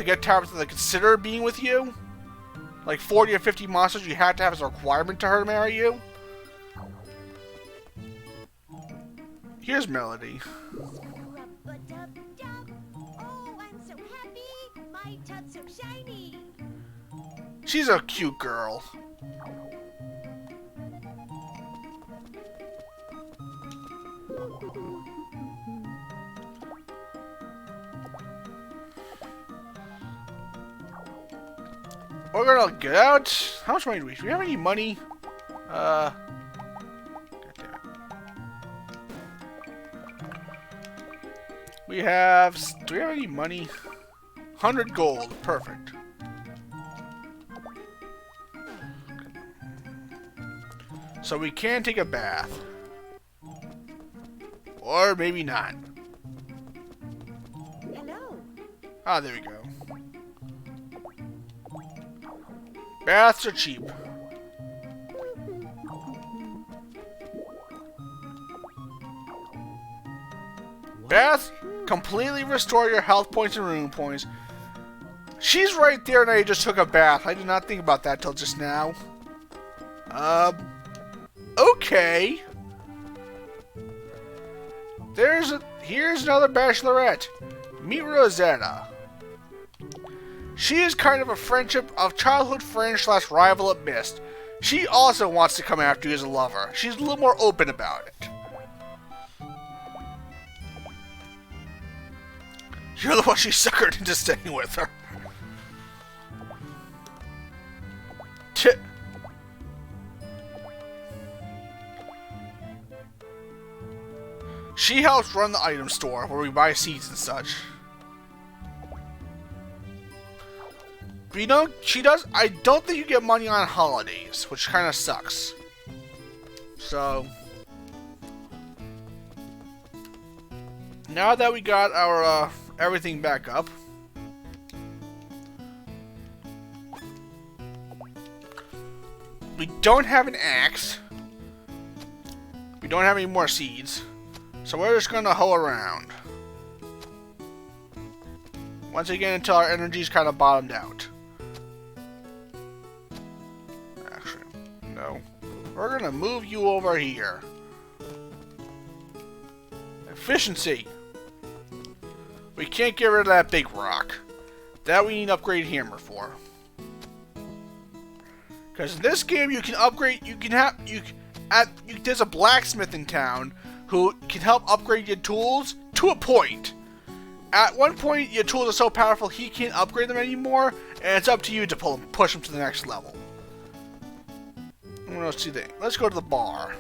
get Tabitha to consider being with you. Like 40 or 50 monsters you have to have as a requirement to her to marry you. Here's Melody. Rub-a-dub-dub. Oh, I'm so happy. My tub's so shiny. She's a cute girl. We're gonna get out. How much money do we have? Do we have any money? God damn it. We have. Do we have any money? 100 gold. Perfect. So we can take a bath. Or maybe not. Hello. Ah, there we go. Baths are cheap. Baths completely restore your health points and rune points. She's right there and I just took a bath. I did not think about that till just now. Okay. Here's another bachelorette. Meet Rosetta. She is kind of a childhood friend / rival at best. She also wants to come after you as a lover. She's a little more open about it. You're the one she suckered into staying with her. She helps run the item store where we buy seeds and such. But she does. I don't think you get money on holidays, which kind of sucks. So, now that we got our everything back up, we don't have an axe. We don't have any more seeds. So we're just gonna hoe around. Once again until our energy's kind of bottomed out. Actually, no. We're gonna move you over here. Efficiency. We can't get rid of that big rock. That we need an upgrade hammer for. Because in this game, you can upgrade. There's a blacksmith in town who can help upgrade your tools to a point. At one point, your tools are so powerful he can't upgrade them anymore, and it's up to you to push them to the next level. Let's go to the bar.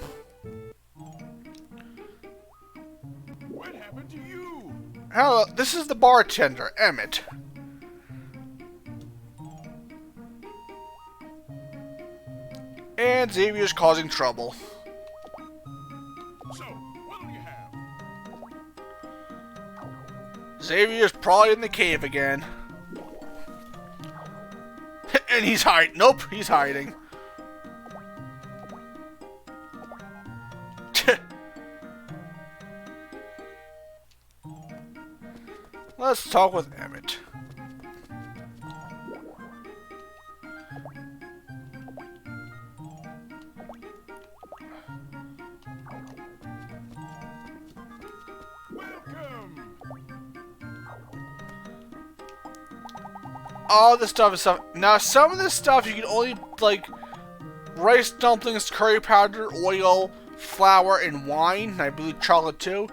What happened to you? Hello, this is the bartender, Emmett. And Xavier's causing trouble. So, what'll you have? Xavier's probably in the cave again. And he's hiding. Nope, he's hiding. Let's talk with Emmett. Welcome. All this stuff is stuff. Now, some of this stuff you can only, like, rice dumplings, curry powder, oil, flour, and wine, and I believe chocolate too.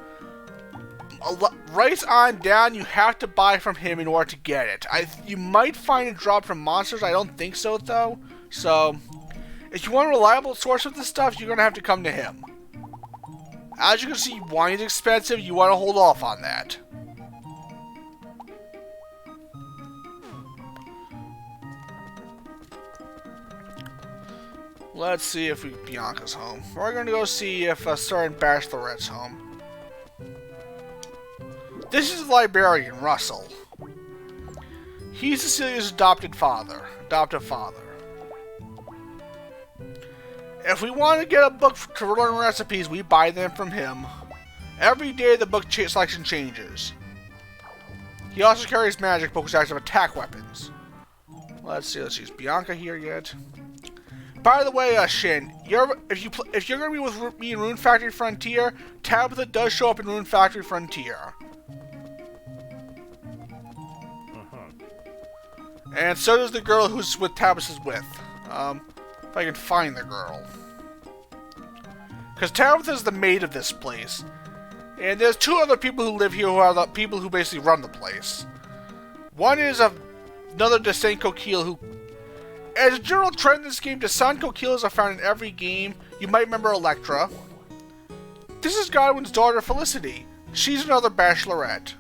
Rice on down, you have to buy from him in order to get it. You might find it dropped from monsters. I don't think so, though. So, if you want a reliable source of this stuff, you're going to have to come to him. As you can see, wine is expensive. You want to hold off on that. Let's see if Bianca's home. We're going to go see if a certain bachelorette's home. This is the librarian, Russell. He's Cecilia's adoptive father. If we want to get a book to learn recipes, we buy them from him. Every day the book selection changes. He also carries magic books that have attack weapons. Let's see, is Bianca here yet? By the way, Shin, if you're gonna be with me in Rune Factory Frontier, Tabitha does show up in Rune Factory Frontier. And so does the girl who's with Tabitha's with. If I can find the girl. Because Tabitha's the maid of this place. And there's two other people who live here who are the people who basically run the place. One is another Descent Coquille who... As a general trend in this game, Descent Coquilles are found in every game. You might remember Electra. This is Godwin's daughter, Felicity. She's another bachelorette.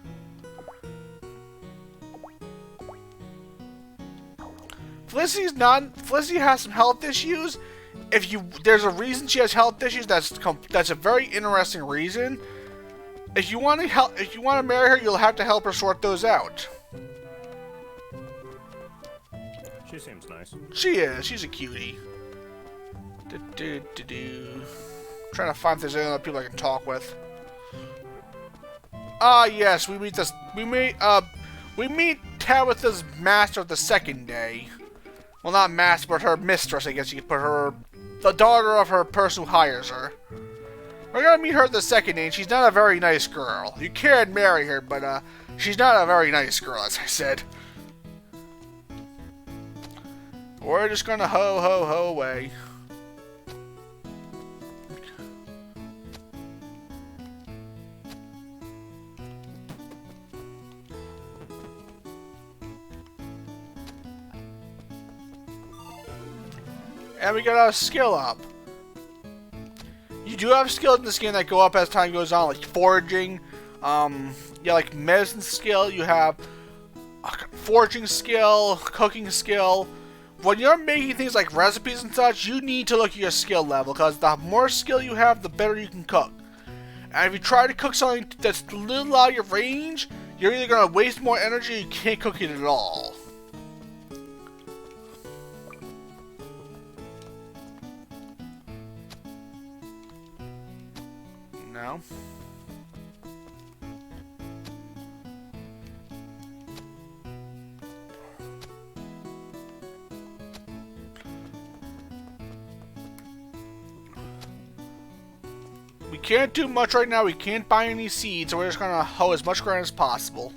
Felicity has some health issues. There's a reason she has health issues. That's a very interesting reason. If you want to marry her, you'll have to help her sort those out. She seems nice. She is. She's a cutie. Trying to find if there's any other people I can talk with. Yes, we meet Tabitha's master the second day. Well, not master, but her mistress, I guess you could put her... The daughter of her person who hires her. We're gonna meet her the second day, and she's not a very nice girl. You can marry her, but, she's not a very nice girl, as I said. We're just gonna ho away. And we got our skill up. You do have skills in this game that go up as time goes on, like foraging, like medicine skill, you have foraging skill, cooking skill. When you're making things like recipes and such, you need to look at your skill level, because the more skill you have, the better you can cook. And if you try to cook something that's a little out of your range, you're either going to waste more energy or you can't cook it at all. No. We can't do much right now. We can't buy any seeds, so we're just gonna hoe as much ground as possible.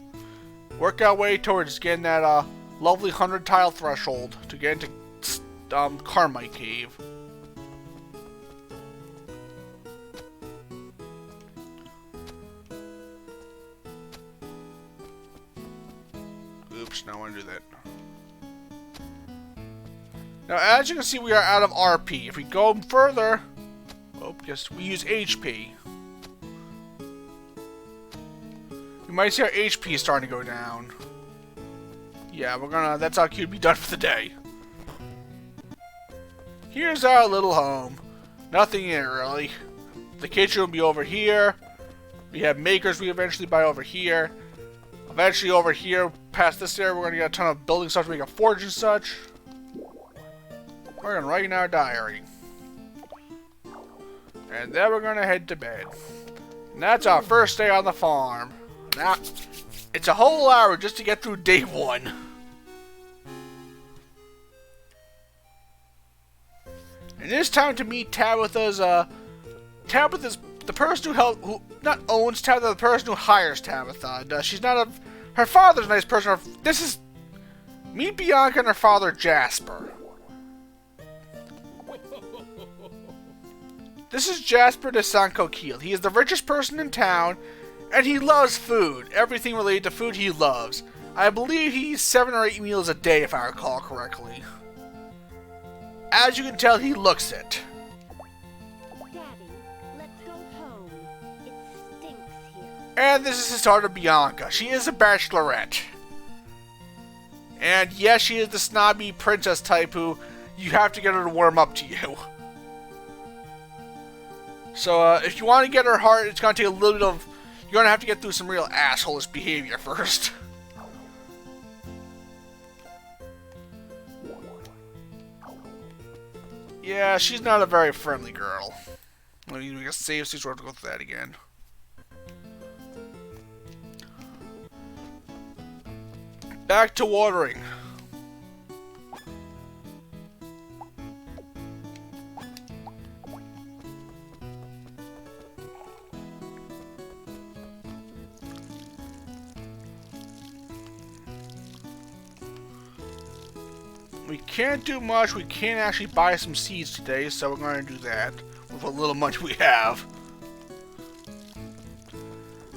Work our way towards getting that lovely 100 tile threshold to get into Carmite Cave. Oops, now I want to do that. Now, as you can see, we are out of RP. If we go further, oh, yes, we use HP. You might see our HP starting to go down. Yeah, that's our cue to be done for the day. Here's our little home. Nothing in it, really. The kitchen will be over here. We have makers we eventually buy over here. Eventually over here, past this area, we're going to get a ton of building stuff to make a forge and such. We're going to write in our diary. And then we're going to head to bed. And that's our first day on the farm. Now, it's a whole hour just to get through day 1. And it's time to meet Tabitha's, Tabitha's the person who not owns Tabitha, the person who hires Tabitha. And, she's not her father's a nice person. This is, meet Bianca and her father, Jasper. This is Jasper de Sancoquille. He is the richest person in town, and he loves food. Everything related to food he loves. I believe he eats 7 or 8 meals a day, if I recall correctly. As you can tell, he looks it. Daddy, let's go home. It stinks here. And this is his daughter, Bianca. She is a bachelorette. And yes, she is the snobby princess type who you have to get her to warm up to you. So, if you want to get her heart, it's going to take a little bit of... You're going to have to get through some real asshole-ish behavior first. Yeah, she's not a very friendly girl. Let me make a save so we have to go through that again. Back to watering. We can't do much. We can't actually buy some seeds today, so we're going to do that with what little money we have.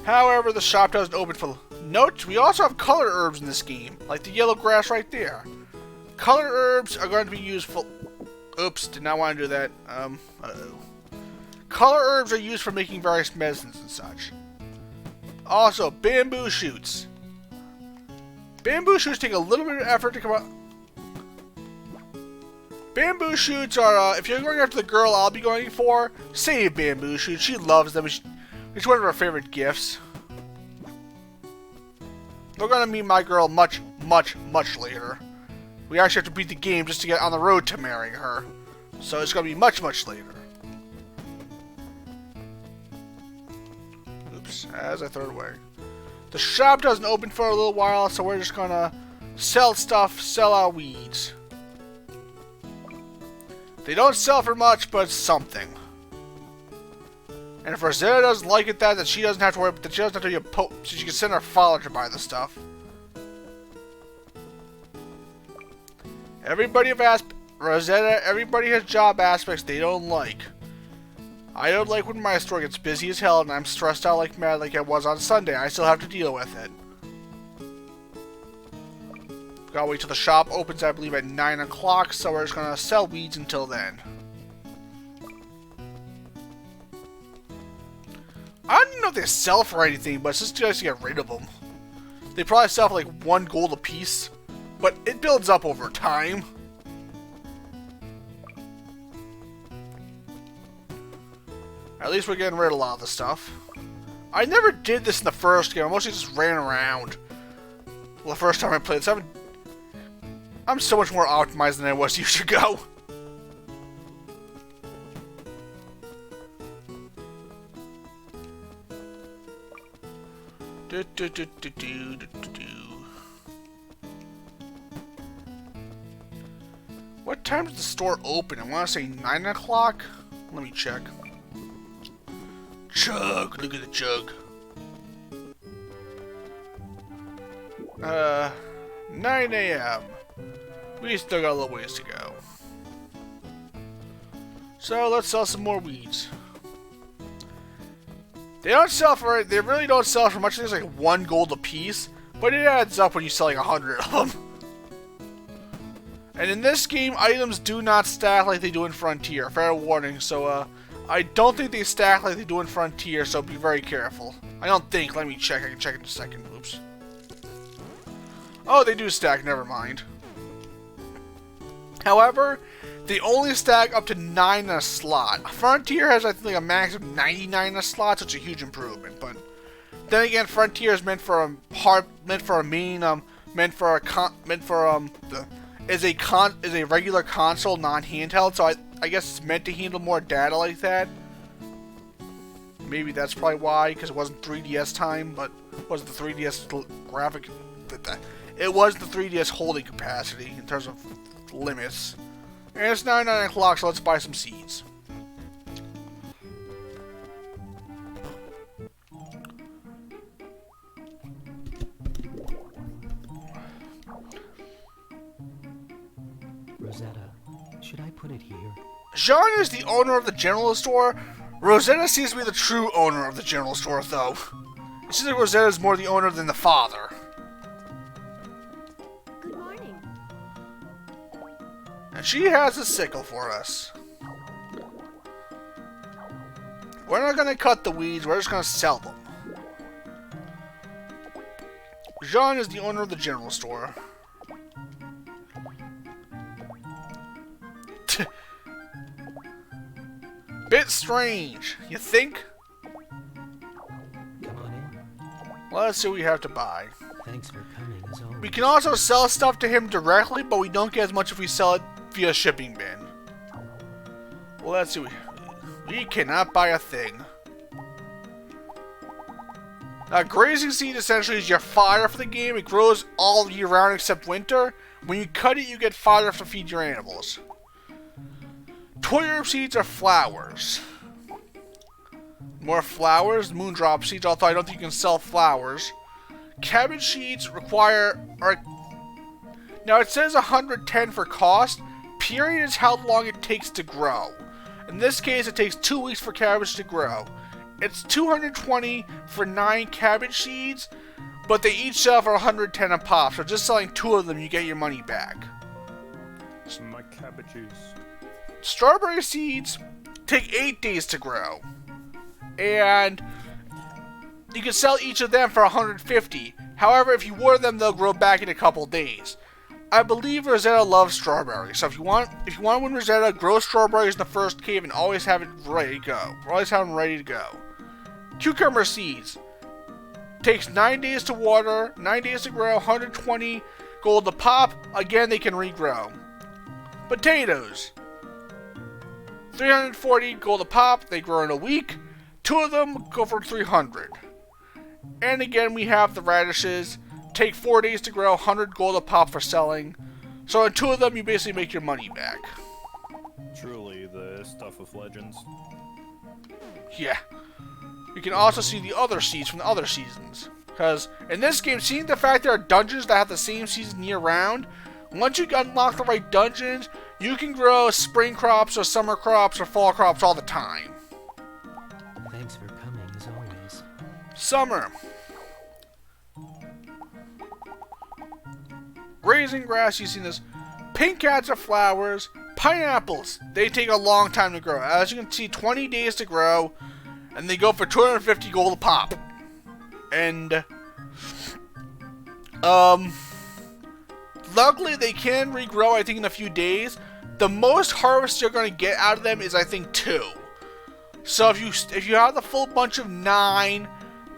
However, the shop doesn't open for... Note, we also have colored herbs in this game, like the yellow grass right there. Colored herbs are going to be used for... Oops, did not want to do that. Uh-oh. Colored herbs are used for making various medicines and such. Also, bamboo shoots. Bamboo shoots take a little bit of effort to come out... Bamboo shoots are, if you're going after the girl I'll be going for, save bamboo shoots. She loves them. It's one of her favorite gifts. We're going to meet my girl much, much, much later. We actually have to beat the game just to get on the road to marrying her. So it's going to be much, much later. Oops, as I throw it away. The shop doesn't open for a little while, so we're just going to sell stuff, sell our weeds. They don't sell for much, but it's something. And if Rosetta doesn't like it that she doesn't have to worry, that she doesn't have to be a pope, so she can send her father to buy the stuff. Everybody has Rosetta, everybody has job aspects they don't like. I don't like when my store gets busy as hell and I'm stressed out like mad like I was on Sunday. I still have to deal with it. Gotta wait till the shop opens, I believe, at 9 o'clock, so we're just gonna sell weeds until then. I don't know if they sell for anything, but it's just to get rid of them. They probably sell for like 1 gold a piece, but it builds up over time. At least we're getting rid of a lot of the stuff. I never did this in the first game, I mostly just ran around. Well, the first time I played this, I'm so much more optimized than I was years ago. What time does the store open? I want to say 9 o'clock? Let me check. Chug! Look at the chug. 9 a.m. We still got a little ways to go. So let's sell some more weeds. They really don't sell for much. There's like 1 gold a piece, but it adds up when you sell like 100 of them. And in this game, items do not stack like they do in Frontier. Fair warning. So I don't think they stack like they do in Frontier. So be very careful. I don't think. Let me check. I can check in a second. Oops. Oh, they do stack. Never mind. However, they only stack up to 9 in a slot. Frontier has, I think, a max of 99 in a slot, so it's a huge improvement. But then again, Frontier is meant for a regular console, non-handheld. So I guess it's meant to handle more data like that. Maybe that's probably why, because it wasn't 3DS time, but it was the 3DS graphic. It was the 3DS holding capacity in terms of limits. And it's now 9 o'clock, so let's buy some seeds. Rosetta, should I put it here? Jean is the owner of the general store. Rosetta seems to be the true owner of the general store, though. It seems like Rosetta is more the owner than the father. Good morning. And she has a sickle for us. We're not going to cut the weeds, we're just going to sell them. Jean is the owner of the general store. Bit strange, you think? Come on in. Let's see what we have to buy. Thanks for coming, as always. We can also sell stuff to him directly, but we don't get as much if we sell it via shipping bin. Well, let's see. We cannot buy a thing. Now, grazing seed essentially is your fodder for the game. It grows all year round except winter. When you cut it, you get fodder to feed your animals. Toy herb seeds are flowers. More flowers. Moondrop seeds, although I don't think you can sell flowers. Cabbage seeds require... Now, it says 110 for cost. Period is how long it takes to grow. In this case, it takes 2 weeks for cabbage to grow. It's 220 for 9 cabbage seeds, but they each sell for 110 a pop. So just selling 2 of them, you get your money back. My cabbages. Strawberry seeds take 8 days to grow, and you can sell each of them for 150. However, if you water them, they'll grow back in a couple days. I believe Rosetta loves strawberries, so if you want to win Rosetta, grow strawberries in the first cave and always have it ready to go. Always have them ready to go. Cucumber seeds takes 9 days to water, 9 days to grow, 120 gold a pop. Again, they can regrow. Potatoes. 340 gold a pop, they grow in a week. 2 of them go for 300. And again, we have the radishes. Take 4 days to grow, 100 gold a pop for selling. So in 2 of them, you basically make your money back. Truly the stuff of legends. Yeah. You can also see the other seeds from the other seasons. Because in this game, seeing the fact there are dungeons that have the same season year round, once you unlock the right dungeons, you can grow spring crops or summer crops or fall crops all the time. Thanks for coming, as always. Summer. Raising grass, you've seen this. Pink cats are flowers. Pineapples, they take a long time to grow. As you can see, 20 days to grow, and they go for 250 gold a pop. And, luckily they can regrow, I think, in a few days. The most harvest you're going to get out of them is, I think, 2. So if you have the full bunch of 9,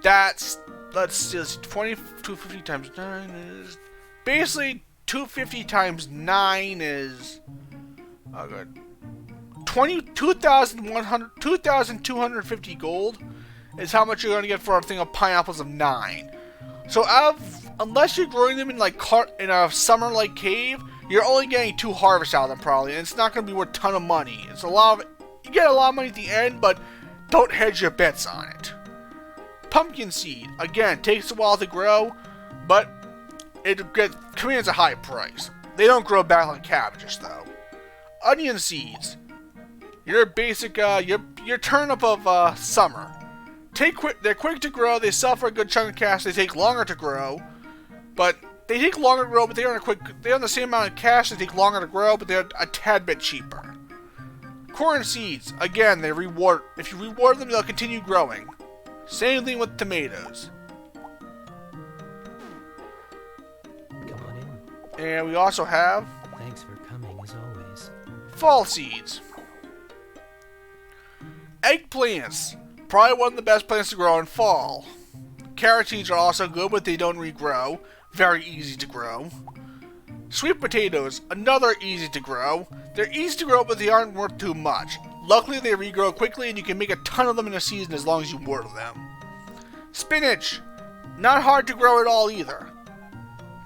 that's, let's see, 250 times 9 is, basically 250 times 9 is, oh good, 2,250 gold is how much you're going to get for a thing of pineapples of 9. So unless you're growing them in in a summer-like cave, you're only getting 2 harvests out of them probably, and it's not going to be worth a ton of money. It's you get a lot of money at the end, but don't hedge your bets on it. Pumpkin seed, again, takes a while to grow, but it commands a high price. They don't grow back like cabbages though. Onion seeds, Your basic, your turnip of summer. They're quick to grow. They sell for a good chunk of cash. They take longer to grow, but they take longer to grow. But they're on the same amount of cash. They take longer to grow, but they're a tad bit cheaper. Corn seeds, again, they reward. If you reward them, they'll continue growing. Same thing with tomatoes. Come on in. And we also have Thanks for coming, as always. fall seeds. Eggplants, probably one of the best plants to grow in fall. Carrot seeds are also good, but they don't regrow. Very easy to grow. Sweet potatoes, another easy to grow. They're easy to grow, but they aren't worth too much. Luckily, they regrow quickly, and you can make a ton of them in a season as long as you water them. Spinach, not hard to grow at all either.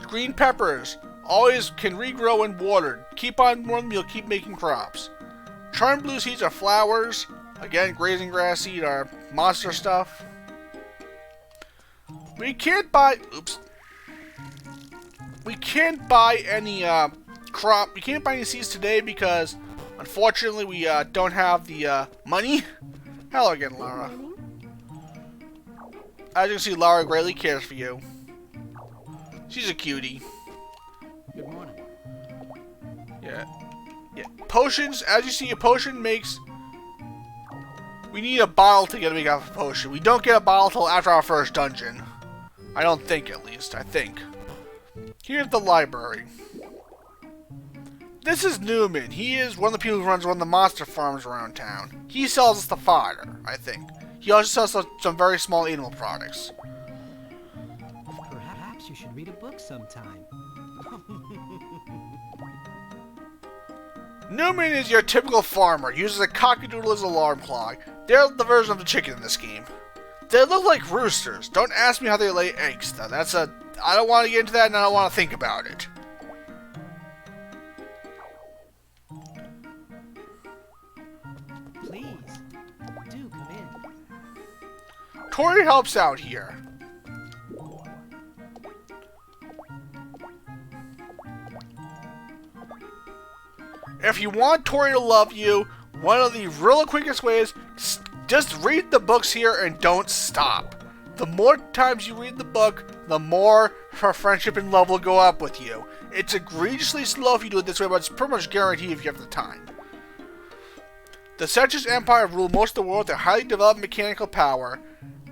Green peppers, always can regrow when watered. Keep on watering them, you'll keep making crops. Charm blue seeds are flowers. Again, grazing grass seed are monster stuff. We can't buy any crop. We can't buy any seeds today because, unfortunately, we don't have the money. Hello again, Lara. As you can see, Lara greatly cares for you. She's a cutie. Good morning. Yeah. Potions. As you see, a potion makes. We need a bottle to make out of a potion. We don't get a bottle till after our first dungeon. I don't think, at least. I think. Here's the library. This is Newman. He is one of the people who runs one of the monster farms around town. He sells us the fodder, I think. He also sells some very small animal products. Perhaps you should read a book sometime. Newman is your typical farmer. Uses a cockadoodle as an alarm clock. They're the version of the chicken in this game. They look like roosters. Don't ask me how they lay eggs, though. I don't want to get into that, and I don't want to think about it. Please, do come in. Tori helps out here. If you want Tori to love you, one of the real quickest ways, just read the books here and don't stop. The more times you read the book, the more her friendship and love will go up with you. It's egregiously slow if you do it this way, but it's pretty much guaranteed if you have the time. The Setch's Empire rule most of the world with their highly developed mechanical power.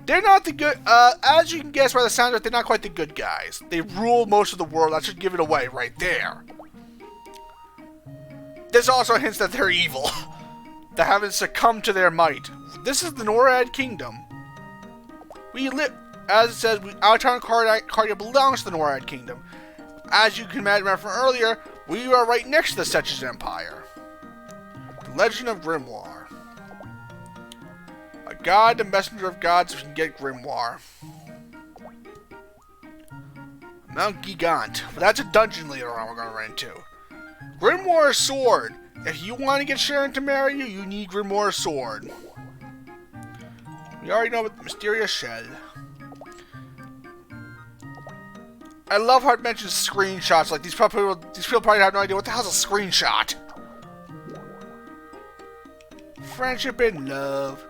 They're not the good, as you can guess by the sound of it, they're not quite the good guys. They rule most of the world. That should give it away right there. This also hints that they're evil. They haven't succumbed to their might. This is the NORAD Kingdom. We live, as it says, our town Kardia belongs to the NORAD Kingdom. As you can imagine from earlier, we are right next to the Setch's Empire. The Legend of Grimoire. A god, the messenger of gods, we can get Grimoire. Mount Gigant. But that's a dungeon later on we're going to run into. Grimoire's sword. If you want to get Sharon to marry you, you need Grimoire's sword. We already know about the mysterious shell. I love how it mentions screenshots. Like these people probably have no idea what the hell's a screenshot. Friendship and love.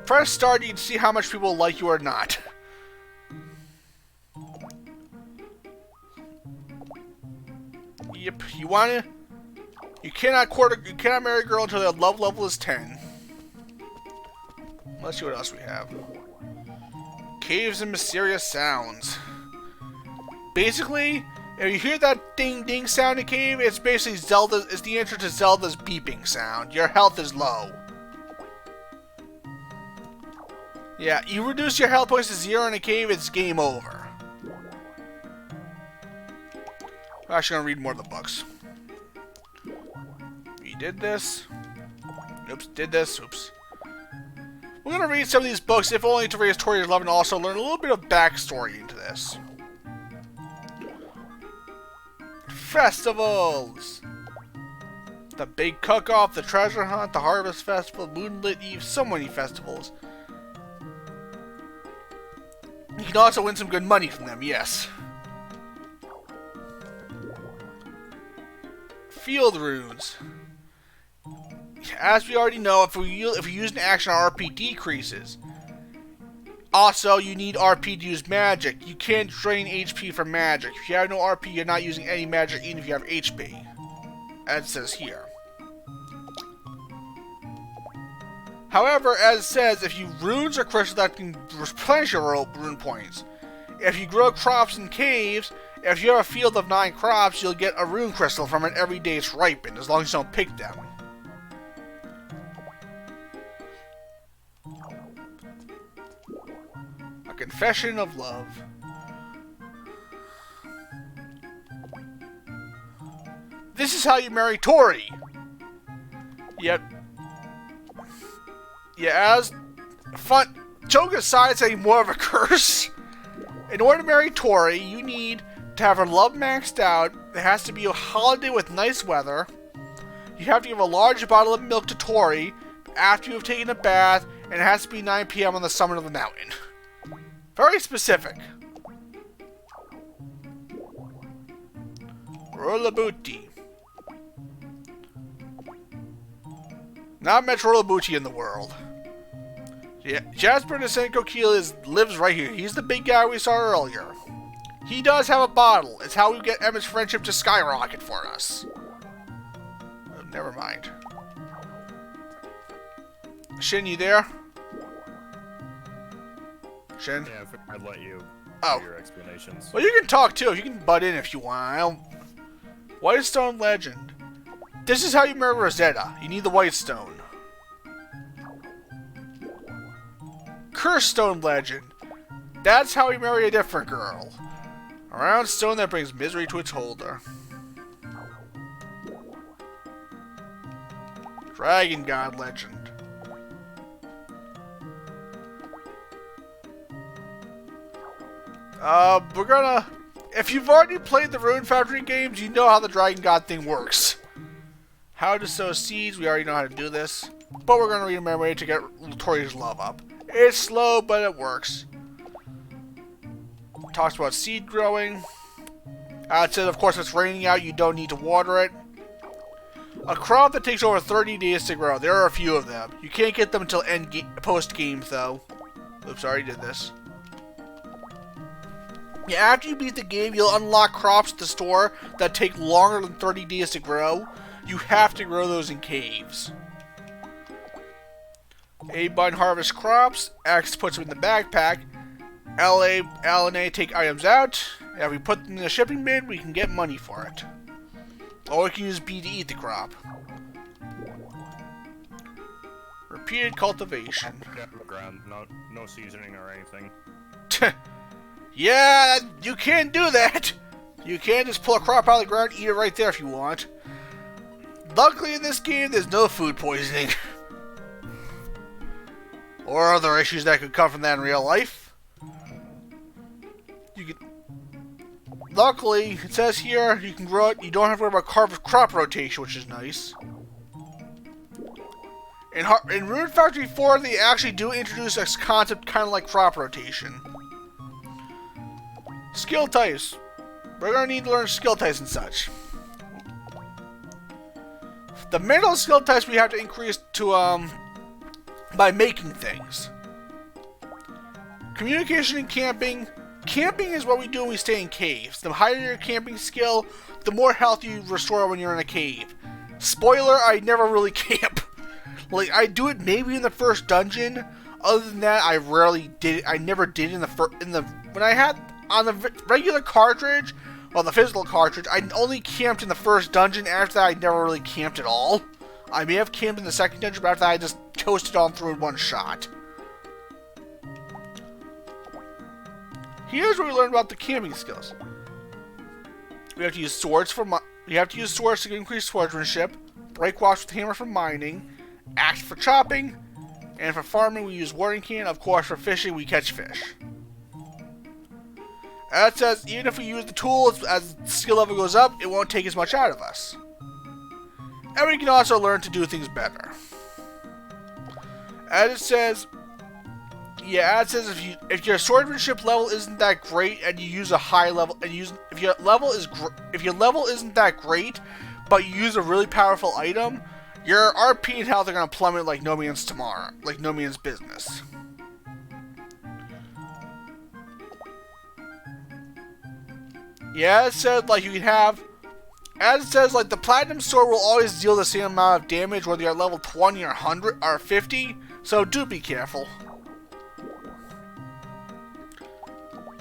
Press start, you can see how much people like you or not. Yep, you cannot marry a girl until their love level is 10. Let's see what else we have. Caves and mysterious sounds. Basically, if you hear that ding ding sound in a cave, it's basically it's the answer to Zelda's beeping sound. Your health is low. Yeah, you reduce your health points to 0 in a cave, it's game over. I'm actually gonna read more of the books. We did this. Oops, did this. Oops. We're gonna read some of these books, if only to raise Tori's love and also learn a little bit of backstory into this. Festivals! The Big Cook-Off, the Treasure Hunt, the Harvest Festival, Moonlit Eve, so many festivals. You can also win some good money from them, yes. Field runes. as we already know, if we use an action, our RP decreases. Also, you need RP to use magic. You can't drain HP from magic. If you have no RP, you're not using any magic even if you have HP. As it says here. However, as it says, if you runes or crystals that can replenish your rune points. If you grow crops in caves, if you have a field of 9 crops, you'll get a rune crystal from it every day it's ripened, as long as you don't pick them. A confession of love. This is how you marry Tori. Yep. Yeah, as fun. Joke aside, saying more of a curse. In order to marry Tori, you need to have her love maxed out. It has to be a holiday with nice weather. You have to give a large bottle of milk to Tori after you have taken a bath, and it has to be 9 p.m. on the summit of the mountain. Very specific. Rolabuti. Not much Rolabuti in the world. Yeah, Jasper Nasenko Keel lives right here. He's the big guy we saw earlier. He does have a bottle. It's how we get Emmett's friendship to skyrocket for us. Oh, never mind. Shin, you there? Shin? Yeah, I'd let you Oh. do your explanations. Well, you can talk too. You can butt in if you want. White Stone Legend. This is how you marry Rosetta. You need the White Stone. Curse Stone Legend. That's how you marry a different girl. A round stone that brings misery to its holder. Dragon God Legend. We're gonna... If you've already played the Rune Factory games, you know how the Dragon God thing works. How to sow seeds, we already know how to do this. But we're gonna remember to get Tori's love up. It's slow, but it works. Talks about seed growing. It says, of course, if it's raining out, you don't need to water it. A crop that takes over 30 days to grow. There are a few of them. You can't get them until post-game, though. Oops, I already did this. Yeah, after you beat the game, you'll unlock crops at the store that take longer than 30 days to grow. You have to grow those in caves. A button harvest crops. X puts them in the backpack. L and A take items out. If we put them in the shipping bin, we can get money for it. Or we can use B to eat the crop. Repeated cultivation. Yeah, ground, no seasoning or anything. Yeah, you can't do that. You can't just pull a crop out of the ground and eat it right there if you want. Luckily in this game, there's no food poisoning. Or other issues that could come from that in real life. Luckily, it says here, you can grow it, you don't have to worry about crop rotation, which is nice. In Rune Factory 4, they actually do introduce a concept kind of like crop rotation. Skill types. We're going to need to learn skill types and such. The mental skill types we have to increase to, by making things. Communication and camping. Camping is what we do when we stay in caves. The higher your camping skill, the more health you restore when you're in a cave. Spoiler, I never really camp. Like, I do it maybe in the first dungeon. Other than that, I rarely did it. I never did it when I had on the regular cartridge, well, the physical cartridge, I only camped in the first dungeon. After that, I never really camped at all. I may have camped in the second dungeon, but after that, I just toasted on through in one shot. Here's where we learn about the camping skills. We have to use swords to increase swordsmanship, break rocks with hammer for mining, axe for chopping, and for farming we use watering can. Of course, for fishing we catch fish. As it says, even if we use the tools as the skill level goes up, it won't take as much out of us. And we can also learn to do things better. As it says, if your swordsmanship level isn't that great and you use a high level if your level isn't that great, but you use a really powerful item, Your RP and health are gonna plummet like no man's tomorrow, like no man's business. Yeah, it said like you can have, as it says, like the platinum sword will always deal the same amount of damage whether you're at level 20 or 100 or 50. So do be careful.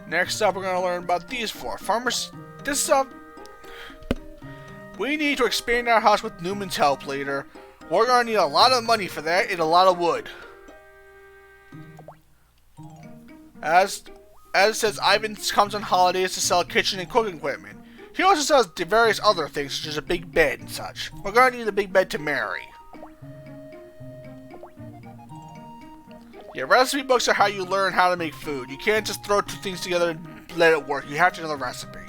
Next up, we're gonna learn about these four farmers. This we need to expand our house with Newman's help later. We're gonna need a lot of money for that and a lot of wood. As it says, Ivan comes on holidays to sell kitchen and cooking equipment. He also sells various other things, such as a big bed and such. We're gonna need a big bed to marry. Yeah, recipe books are how you learn how to make food. You can't just throw two things together and let it work. You have to know the recipe.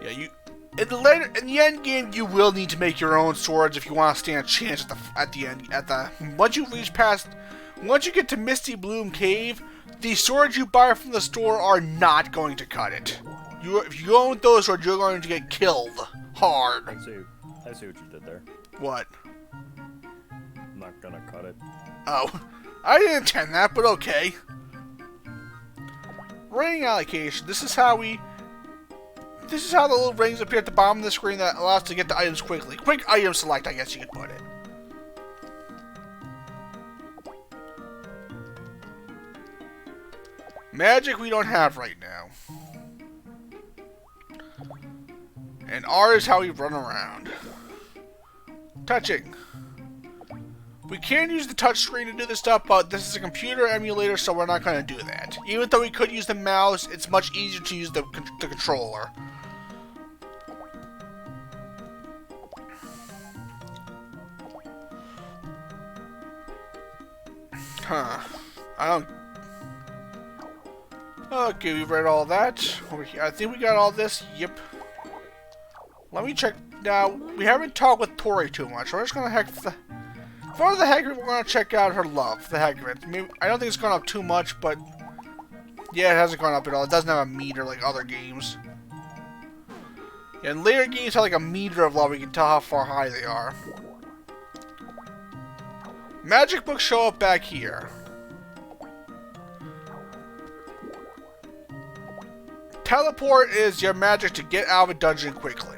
Yeah, in the end game, you will need to make your own swords if you want to stand a chance at the end. Once you get to Misty Bloom Cave, the swords you buy from the store are not going to cut it. If you go with those swords, you're going to get killed hard. I see what you did there. What? I'm not gonna cut it. Oh, I didn't intend that, but okay. Ring allocation. This is how the little rings appear at the bottom of the screen that allows us to get the items quickly. Quick item select, I guess you could put it. Magic we don't have right now. And R is how we run around. Touching. We can use the touch screen to do this stuff, but this is a computer emulator, so we're not going to do that. Even though we could use the mouse, it's much easier to use the controller. Huh. I don't... Okay, we read all that. Over here. I think we got all this. Yep. Let me check. Now, we haven't talked with Tori too much. We're just going to for the heck of it, we're going to check out her love. For the heck of it. I mean, I don't think it's gone up too much, but... Yeah, it hasn't gone up at all. It doesn't have a meter like other games. Yeah, and later games have like a meter of love. You can tell how far high they are. Magic books show up back here. Teleport is your magic to get out of a dungeon quickly.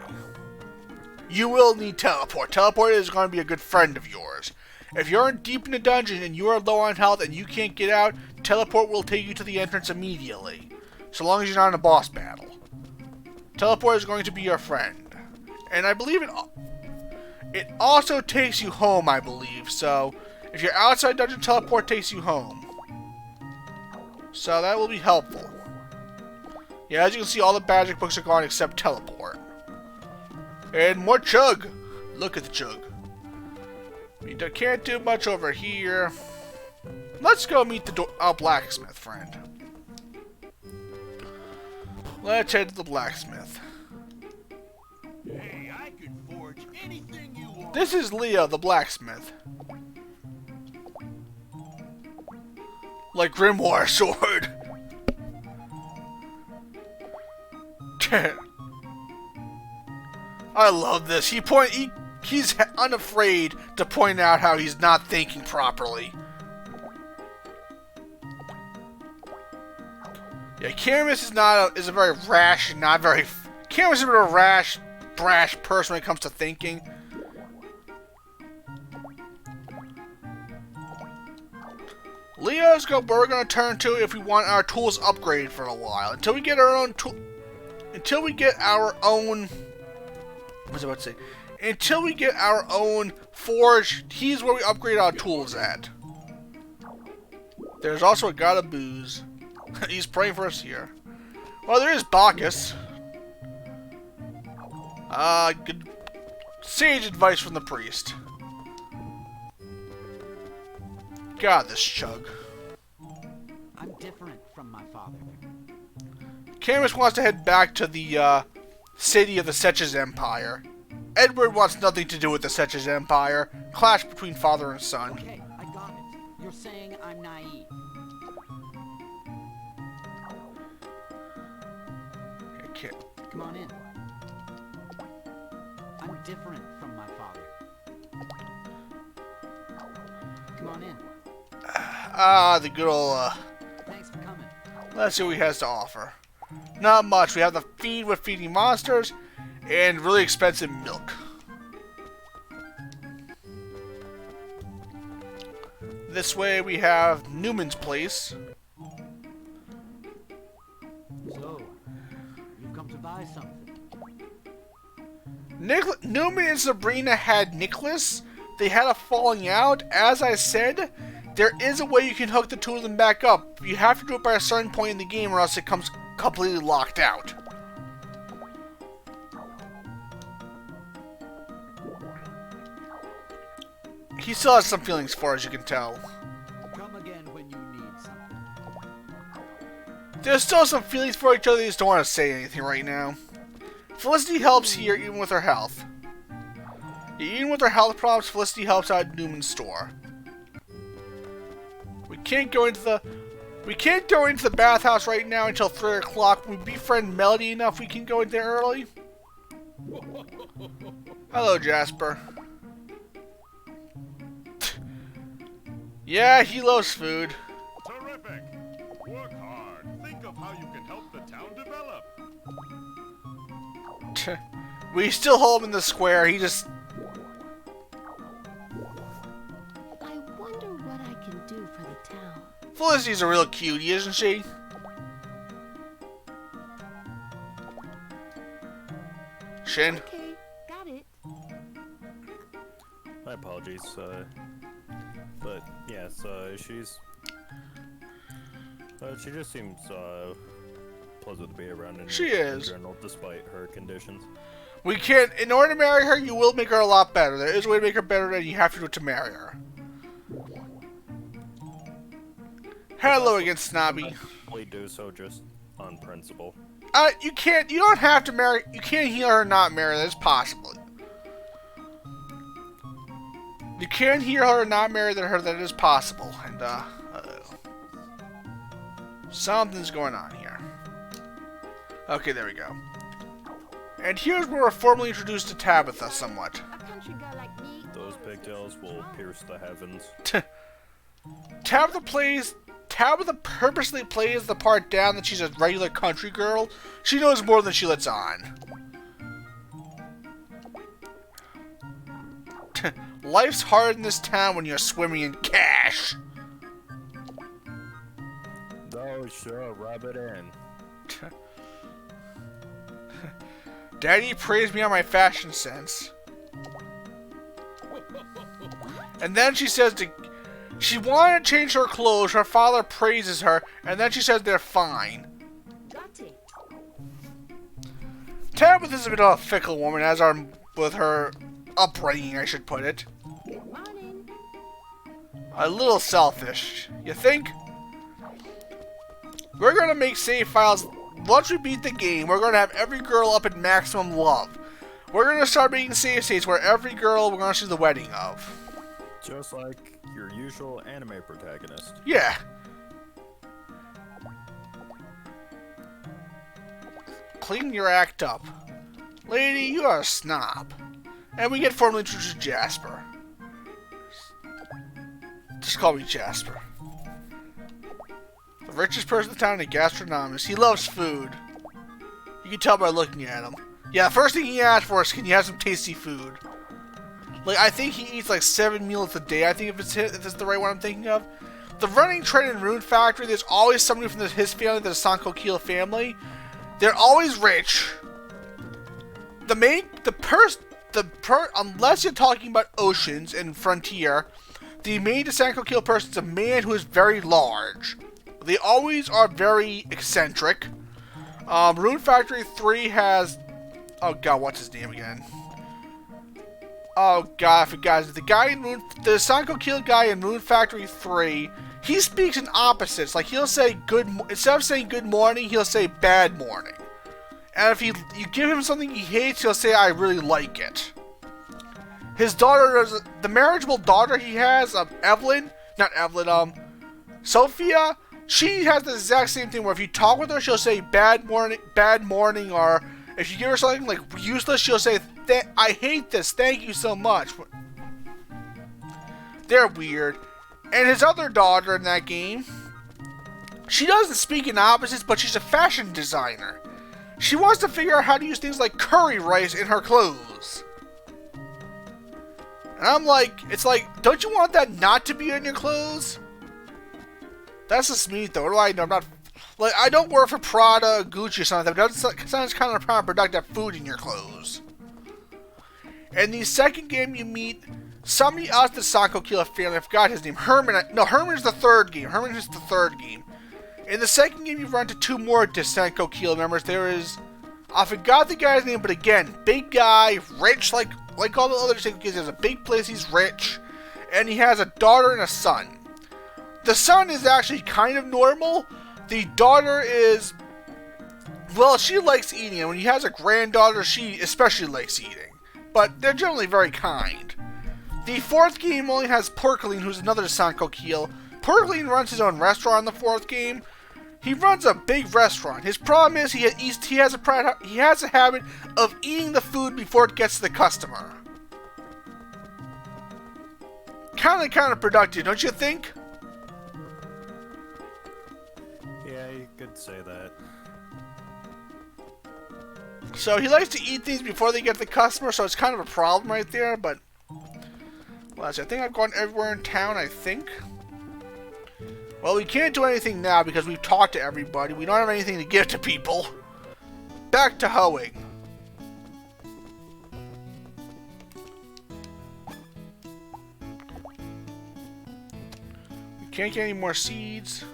You will need teleport. Teleport is going to be a good friend of yours. If you're deep in a dungeon and you are low on health and you can't get out, teleport will take you to the entrance immediately. So long as you're not in a boss battle. Teleport is going to be your friend. And I believe it also takes you home, I believe. So if you're outside dungeon, teleport takes you home. So that will be helpful. Yeah, as you can see, all the magic books are gone except teleport. And more chug. Look at the chug. We can't do much over here. Let's go meet the blacksmith friend. Let's head to the blacksmith. Hey, I can forge anything you want. This is Leo, the blacksmith. Like Grimoire sword. I love this. He's unafraid to point out how he's not thinking properly. Yeah, Camus is a very rash and not very... Camus is a bit of a rash, brash person when it comes to thinking. Leo's where we're going to turn to if we want our tools upgraded for a while. Until we get our own Until we get our own forge, he's where we upgrade our tools at. There's also a god of booze. He's praying for us here. Well, there is Bacchus. Good sage advice from the priest. God, this chug. I'm different from my father. Camus wants to head back to the city of the Setches Empire. Edward wants nothing to do with the Setches Empire. Clash between father and son. Okay, I got it. You're saying I'm naive. Okay. Come on in. different from my father. Come on in. Ah, the good old, Thanks for coming. let's see what he has to offer. Not much. We have the feed with feeding monsters and really expensive milk. This way we have Newman's place. So, you've come to buy something. Newman and Sabrina had Nicholas. They had a falling out. As I said, there is a way you can hook the two of them back up. You have to do it by a certain point in the game or else it comes completely locked out. He still has some feelings for her, as you can tell. Come again when you need something. There's still some feelings for each other, they just don't want to say anything right now. Felicity helps here even with her health. Even with her health problems, Felicity helps out at Newman's store. We can't go into the bathhouse right now until 3 o'clock. We befriend Melody enough we can go in there early. Hello, Jasper. Yeah, he loves food. Terrific! Work hard. Think of how you can help the town develop. We still hold him in the square. He just... I wonder what I can do for the town. Felicity's a real cutie, isn't she? Shin? Okay, got it. My apologies, but yes, she just seems pleasant to be around in, She is. in general, despite her conditions. We can't... In order to marry her, you will make her a lot better. There is a way to make her better, and you have to do it to marry her. Hello again, Snobby. We do so just on principle. You can't... You don't have to marry... You can't heal her and not marry her. That's possible. You can heal her and not marry her. That is possible. And, something's going on here. Okay, there we go. And here's where we're formally introduced to Tabitha somewhat. A country girl like me. Those pigtails will pierce the heavens. Tabitha purposely plays the part down that she's a regular country girl. She knows more than she lets on. Life's hard in this town when you're swimming in cash. Oh, sure, rub it in. Daddy praised me on my fashion sense. And then she says she wanted to change her clothes. Her father praises her, and then she says they're fine. Got it. Tabitha's a bit of a fickle woman, as are with her upbringing, I should put it. Morning. A little selfish, you think? We're gonna make save files. Once we beat the game, we're gonna have every girl up at maximum love. We're gonna start making save states where every girl we're gonna see the wedding of. Just like your usual anime protagonist. Yeah. Clean your act up. Lady, you are a snob. And we get formally introduced to Jasper. Just call me Jasper. The richest person in the town, a gastronomist. He loves food. You can tell by looking at him. Yeah, the first thing he asks for is, can you have some tasty food? Like, I think he eats like 7 meals a day. I think if it's the right one I'm thinking of. The running trend in Rune Factory, there's always somebody from his family, the Sanko Kiel family. They're always rich. Unless you're talking about Oceans and Frontier, the main Sanko Kiel person is a man who is very large. They always are very eccentric. Rune Factory 3 has... Oh god, what's his name again? Oh god, I forgot. The Sanko Kiel guy in Rune Factory 3, he speaks in opposites. Like, he'll say instead of saying good morning, he'll say bad morning. And if you give him something he hates, he'll say, I really like it. His daughter, the marriageable daughter he has, Sophia, she has the exact same thing where if you talk with her, she'll say bad morning, or if you give her something like useless, she'll say I hate this. Thank you so much. They're weird. And his other daughter in that game, she doesn't speak in opposites, but she's a fashion designer. She wants to figure out how to use things like curry rice in her clothes. And I'm like, it's like, don't you want that not to be in your clothes? That's just me, though. What do I know? I'm not, like, I don't work for Prada, Gucci, or something. That sounds kind of counterproductive to have food in your clothes. In the second game, you meet somebody else the Sanko Killer family. I forgot his name. Herman. No, Herman is the third game. Herman is the third game. In the second game, you run into two more Desenko Killer members. There is, I forgot the guy's name, but again, big guy, rich, like all the other Desenko Killers. He has a big place, he's rich, and he has a daughter and a son. The son is actually kind of normal. The daughter is, well, she likes eating, and when he has a granddaughter, she especially likes eating. But they're generally very kind. The fourth game only has Perkeline, who's another Sanko Kiel. Perkeline runs his own restaurant in the fourth game. He runs a big restaurant. His problem is he has a habit of eating the food before it gets to the customer. Kind of counterproductive, don't you think? Yeah, you could say that. So he likes to eat things before they get to the customer, so it's kind of a problem right there, but well, I think I've gone everywhere in town, I think. Well, we can't do anything now because we've talked to everybody. We don't have anything to give to people. Back to hoeing. We can't get any more seeds.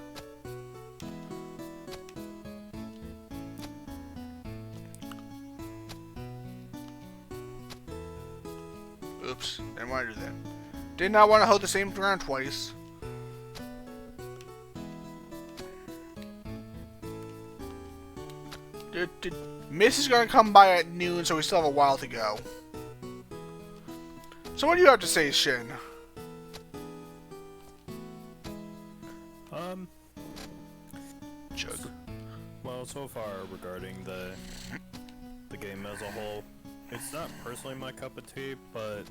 Oops, didn't want to do that. Did not want to hold the same ground twice. Miss is going to come by at noon, so we still have a while to go. So what do you have to say, Shin? Chug. Well, so far regarding the game as a whole, it's not personally my cup of tea, but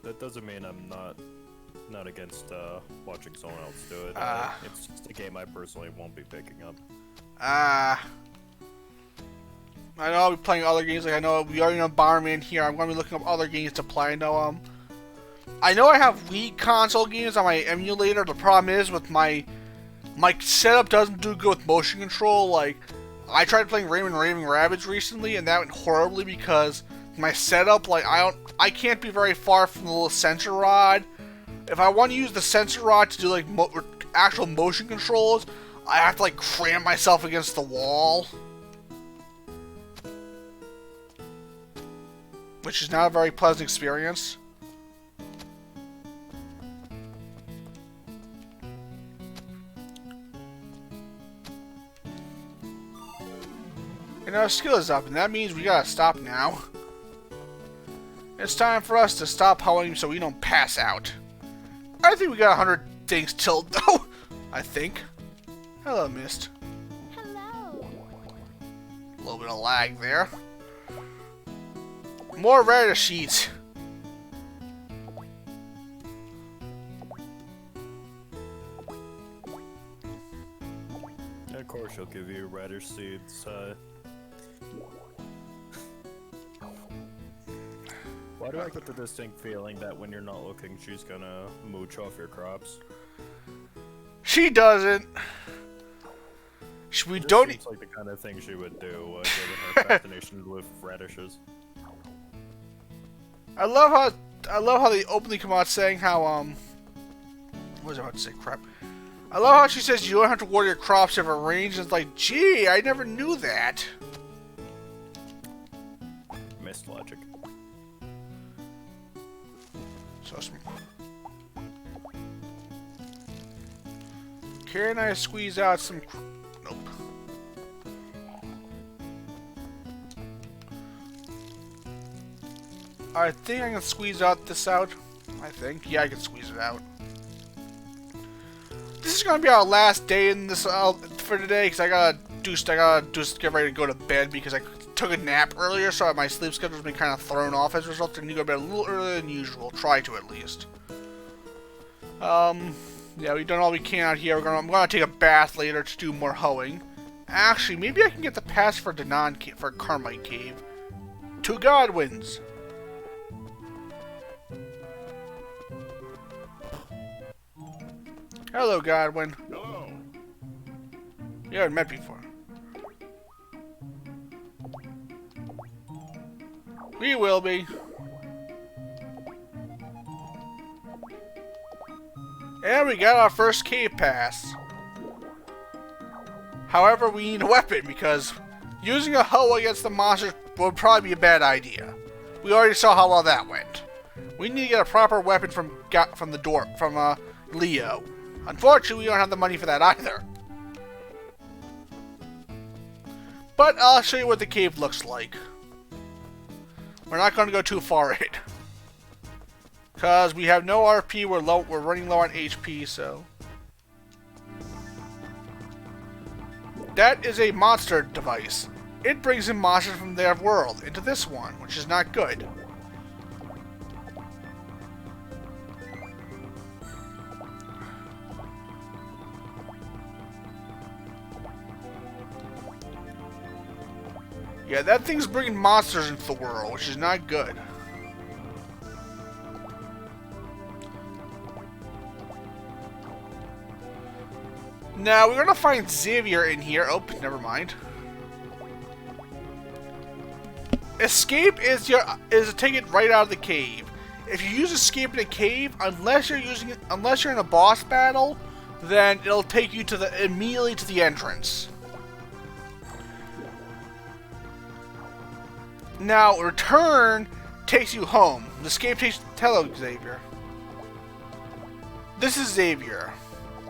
that doesn't mean I'm not against watching someone else do it. It's just a game I personally won't be picking up. I know I'll be playing other games. Like I know we already know Bomberman here. I'm going to be looking up other games to play. I know I have Wii console games on my emulator. The problem is with my setup doesn't do good with motion control. Like I tried playing Rayman Raving Rabbids recently, and that went horribly because my setup, like I can't be very far from the little sensor rod. If I want to use the sensor rod to do like actual motion controls, I have to like cram myself against the wall. Which is not a very pleasant experience. And our skill is up, and that means we gotta stop now. It's time for us to stop hoeing so we don't pass out. I think we got 100 things till though. I think. Hello, Mist. Hello. A little bit of lag there. More Reddit sheets. Of course, she'll give you radish seeds. Why do I get the distinct feeling that when you're not looking, she's gonna mooch off your crops? She doesn't. We don't. Seems like the kind of thing she would do, given her fascination with radishes. I love how they openly come out saying how what was I about to say? Crap. I love how she says you don't have to water your crops if it rains. It's like, gee, I never knew that. Missed logic. So can I squeeze out some? Nope. I think I can squeeze this out. I think. Yeah, I can squeeze it out. This is gonna be our last day in this for today, because I gotta get ready to go to bed because took a nap earlier, so my sleep schedule's been kind of thrown off as a result. I need to go to bed a little earlier than usual. Try to, at least. Yeah, we've done all we can out here. I'm gonna take a bath later to do more hoeing. Actually, maybe I can get the pass for for Carmite Cave. 2 Godwins. Hello, Godwin. Hello. You haven't met before. We will be. And we got our first cave pass. However, we need a weapon because using a hoe against the monsters would probably be a bad idea. We already saw how well that went. We need to get a proper weapon from Leo. Unfortunately, we don't have the money for that either. But I'll show you what the cave looks like. We're not going to go too far in. Because we have no RP, we're running low on HP, so... That is a monster device. It brings in monsters from their world into this one, which is not good. Yeah, that thing's bringing monsters into the world, which is not good. Now, we're gonna find Xavier in here. Oh, never mind. Escape is a ticket right out of the cave. If you use escape in a cave, unless you're in a boss battle, then it'll take you to immediately to the entrance. Now, return takes you home. The escape takes... Hello, Xavier. This is Xavier.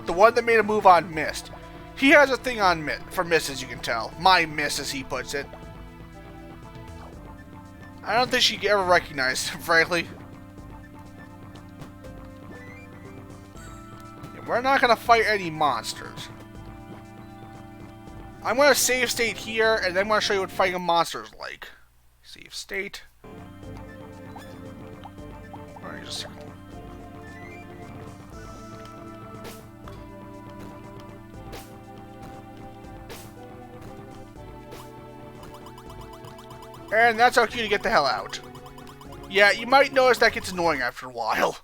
The one that made a move on Mist. He has a thing on for Mist, as you can tell. My Mist, as he puts it. I don't think she ever recognized him, frankly. Yeah, we're not going to fight any monsters. I'm going to save state here, and then I'm going to show you what fighting a monster is like. Save state. Alright, just... And that's our cue to get the hell out. Yeah, you might notice that gets annoying after a while.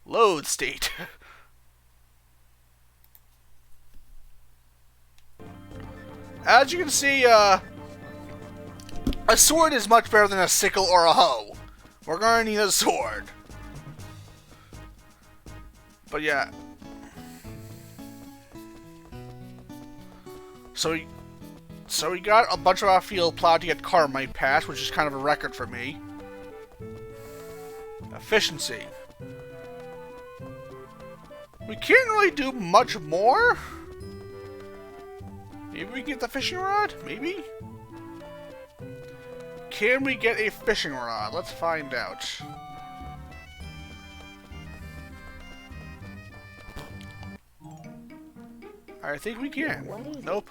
Load state. As you can see, a sword is much better than a sickle or a hoe. We're gonna need a sword. But yeah. So we got a bunch of our field plowed to get Carmite Pass, which is kind of a record for me. Efficiency. We can't really do much more. Maybe we can get the fishing rod? Maybe? Can we get a fishing rod? Let's find out. I think we can. What is Nope.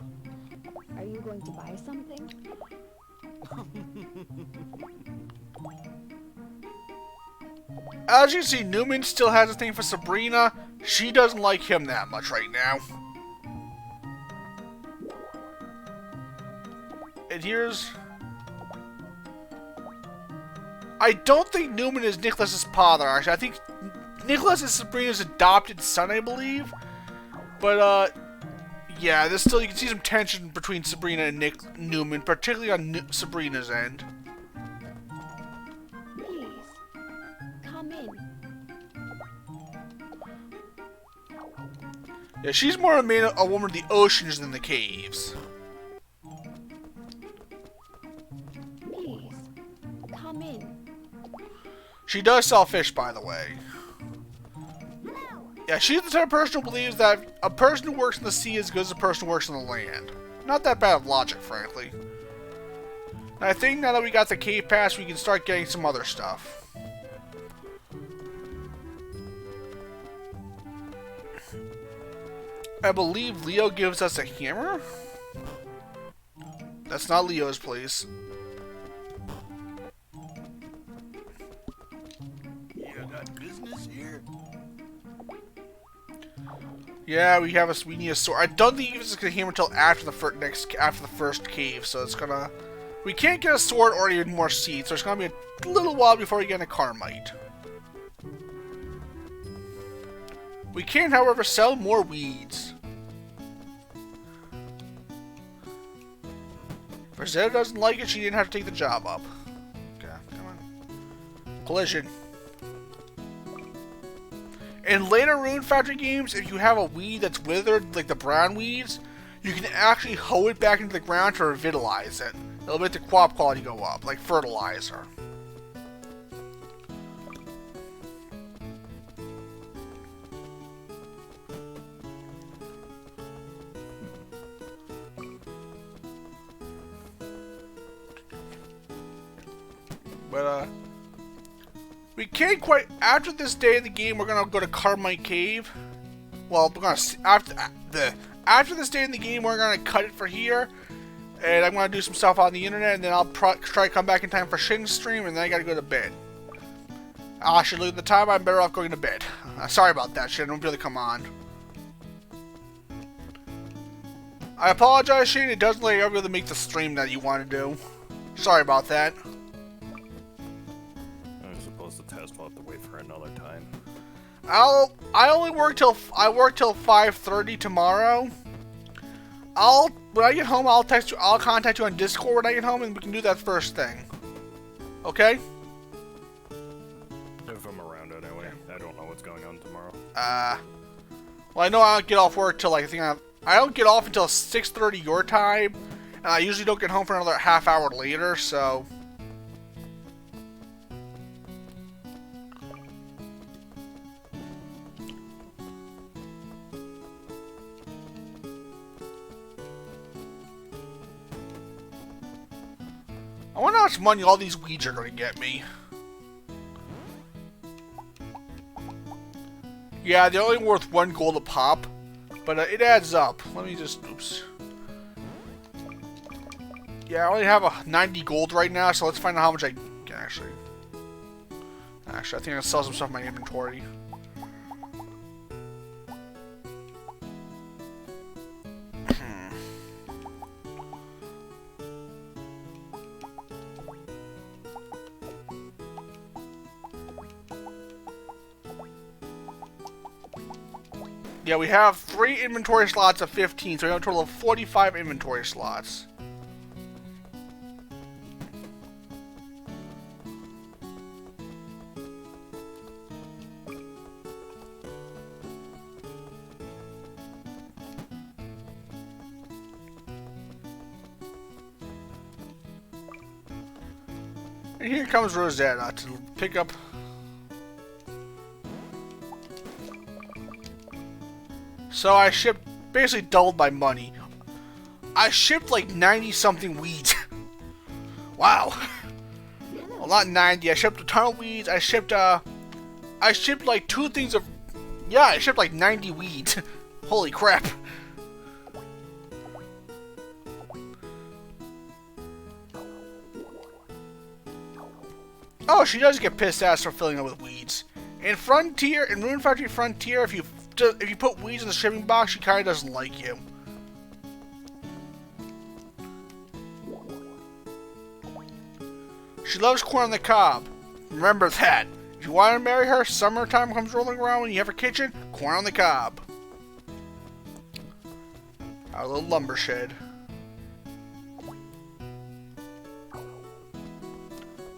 Are you going to buy something? As you can see, Newman still has a thing for Sabrina. She doesn't like him that much right now. And here's... I don't think Newman is Nicholas's father, actually. I think Nicholas is Sabrina's adopted son, I believe. But, yeah, there's still, you can see some tension between Sabrina and Newman, particularly on Sabrina's end. Please, come in. Yeah, she's more a woman of the oceans than the caves. Please, come in. She does sell fish, by the way. Yeah, she's the type of person who believes that a person who works in the sea is as good as a person who works on the land. Not that bad of logic, frankly. And I think now that we got the cave pass, we can start getting some other stuff. I believe Leo gives us a hammer? That's not Leo's place. Got business here? Yeah, we need a sword. I don't think it's gonna hammer until after the first cave, so it's gonna. We can't get a sword or even more seeds, so it's gonna be a little while before we get a Carmite. We can, however, sell more weeds. If Rosetta doesn't like it, she didn't have to take the job up. Okay, come on. Collision. In later Rune Factory games, if you have a weed that's withered, like the brown weeds, you can actually hoe it back into the ground to revitalize it. It'll make the crop quality go up, like fertilizer. But, we can't quite. After this day of the game, we're gonna go to Carmite Cave. Well, we're gonna after this day in the game, we're gonna cut it for here, and I'm gonna do some stuff on the internet, and then I'll try to come back in time for Shin's stream, and then I gotta go to bed. Actually, look at the time. I'm better off going to bed. Sorry about that, Shin. Don't really come on. I apologize, Shin. It doesn't let you ever really make the stream that you want to do. Sorry about that. We'll have to wait for another time. I only work till 5:30 tomorrow. When I get home, I'll text you. I'll contact you on Discord when I get home, and we can do that first thing. Okay? If I'm around anyway, I don't know what's going on tomorrow. Well, I know I don't get off work till like I don't get off until 6:30 your time, and I usually don't get home for another half hour later. So. I wonder how much money all these weeds are going to get me. Yeah, they're only worth 1 gold a pop, but it adds up. Let me just, oops. Yeah, I only have 90 gold right now, so let's find out how much I can actually. Actually, I think I can sell some stuff in my inventory. Yeah, we have 3 inventory slots of 15, so we have a total of 45 inventory slots. And here comes Rosetta to pick up. So I shipped, basically doubled my money. I shipped like 90 something weeds. Wow. Well, not 90. I shipped a ton of weeds. I shipped like 2 things of, yeah, I shipped like 90 weeds. Holy crap. Oh, she does get pissed ass for filling up with weeds. In Rune Factory Frontier, if you put weeds in the shipping box, she kind of doesn't like you. She loves corn on the cob. Remember that. If you want to marry her, summertime comes rolling around when you have a kitchen, corn on the cob. Our little lumber shed.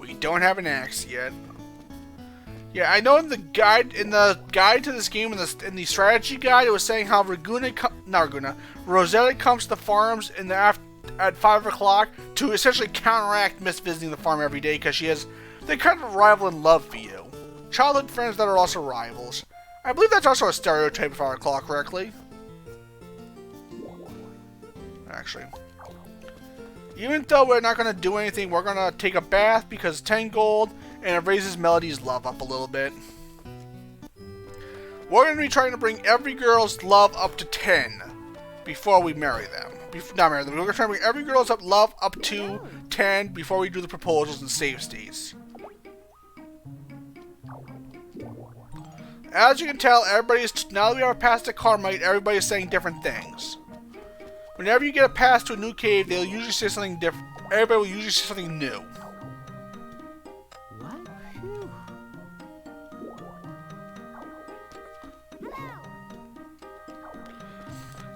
We don't have an axe yet. Yeah, I know in the guide to this game, in the strategy guide, it was saying how Rosetta comes to the farms at 5 o'clock to essentially counteract Miss visiting the farm every day because they kind of rival in love for you. Childhood friends that are also rivals. I believe that's also a stereotype if I recall correctly. Actually. Even though we're not going to do anything, we're going to take a bath because 10 gold, and it raises Melody's love up a little bit. We're going to be trying to bring every girl's love up to 10 before we marry them. Not marry them. We're going to try to bring every girl's love up to 10 before we do the proposals and save states. As you can tell, now that we are past the Carmite, everybody's saying different things. Whenever you get a pass to a new cave, they'll usually say something different. Everybody will usually say something new. What? Phew.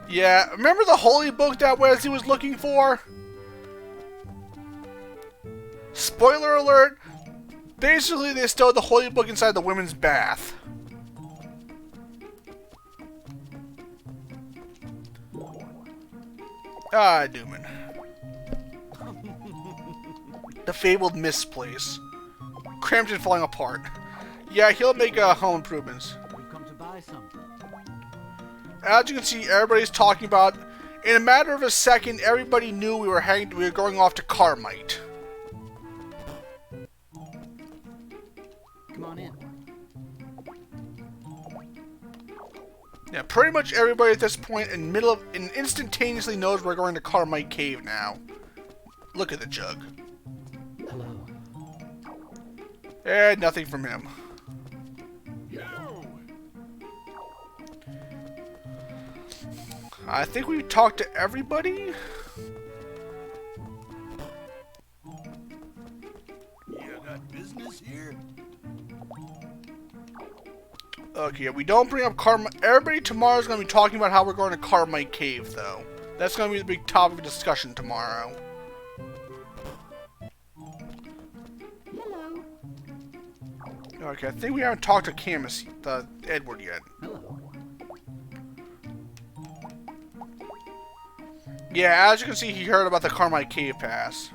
Yeah, remember the holy book that Wesley was looking for? Spoiler alert, basically they stowed the holy book inside the women's bath. Ah, Newman. The fabled misplace. Crampton falling apart. Yeah, he'll make home improvements. We've come to buy something. As you can see, everybody's talking about. In a matter of a second, everybody knew we were going off to Carmite. Come on in. Yeah, pretty much everybody at this point instantaneously knows we're going to Carmite Cave now. Look at the jug. Hello. Nothing from him. I think we've talked to everybody. You got business here? Okay, we don't bring up Carmite. Everybody tomorrow is going to be talking about how we're going to Carmite Cave, though. That's going to be the big topic of discussion tomorrow. Hello. Okay, I think we haven't talked to Camus, Edward yet. Hello. Yeah, as you can see, he heard about the Carmite Cave Pass.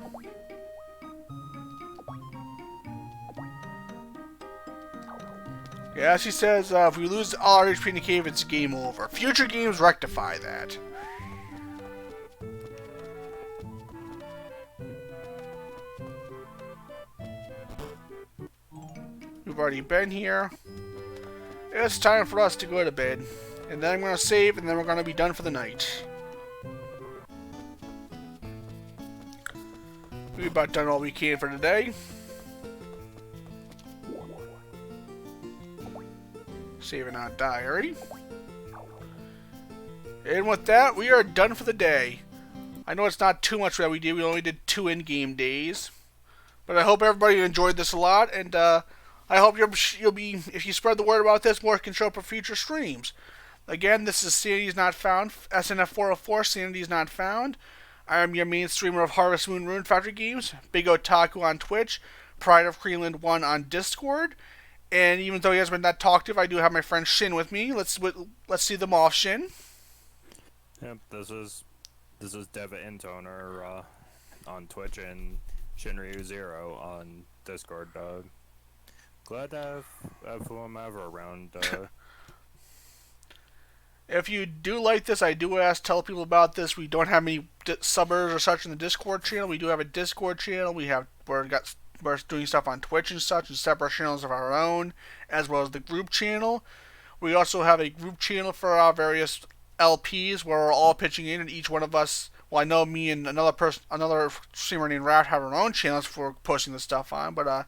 Yeah, as he says, if we lose all our HP in the cave, it's game over. Future games rectify that. We've already been here. It's time for us to go to bed. And then I'm going to save, and then we're going to be done for the night. We've about done all we can for today. Saving our diary. And with that, we are done for the day. I know it's not too much that we did. We only did 2 in-game days. But I hope everybody enjoyed this a lot. And I hope you'll be, if you spread the word about this, more can show up for future streams. Again, this is Sanity is Not Found. SNF-404, Sanity is Not Found. I am your main streamer of Harvest Moon Rune Factory games, Big Otaku on Twitch, PrideOfCreamland 1 on Discord, and even though he hasn't been that talkative, I do have my friend Shin with me. Let's see them off, Shin. Yep, this is DevaIntoner on Twitch and Shinryu0 on Discord. Glad to have whomever around. If you do like this, I do tell people about this. We don't have many subbers or such in the Discord channel. We do have a Discord channel. We're doing stuff on Twitch and such, and separate channels of our own, as well as the group channel. We also have a group channel for our various LPs where we're all pitching in, and each one of us. Well, I know me and another streamer named Rat have our own channels for posting this stuff on. But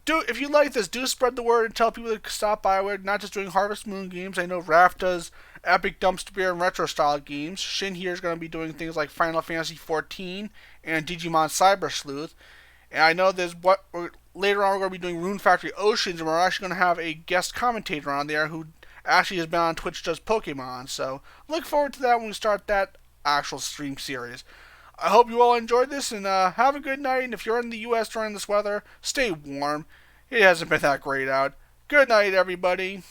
if you like this, do spread the word and tell people to stop by. We're not just doing Harvest Moon games. I know Raph does Epic Dumpster Beer and Retro Style games. Shin here is going to be doing things like Final Fantasy XIV and Digimon Cyber Sleuth. And I know later on we're going to be doing Rune Factory Oceans, and we're actually going to have a guest commentator on there who actually has been on Twitch, does Pokemon. So look forward to that when we start that actual stream series. I hope you all enjoyed this, and have a good night. And if you're in the U.S. during this weather, stay warm. It hasn't been that great out. Good night, everybody.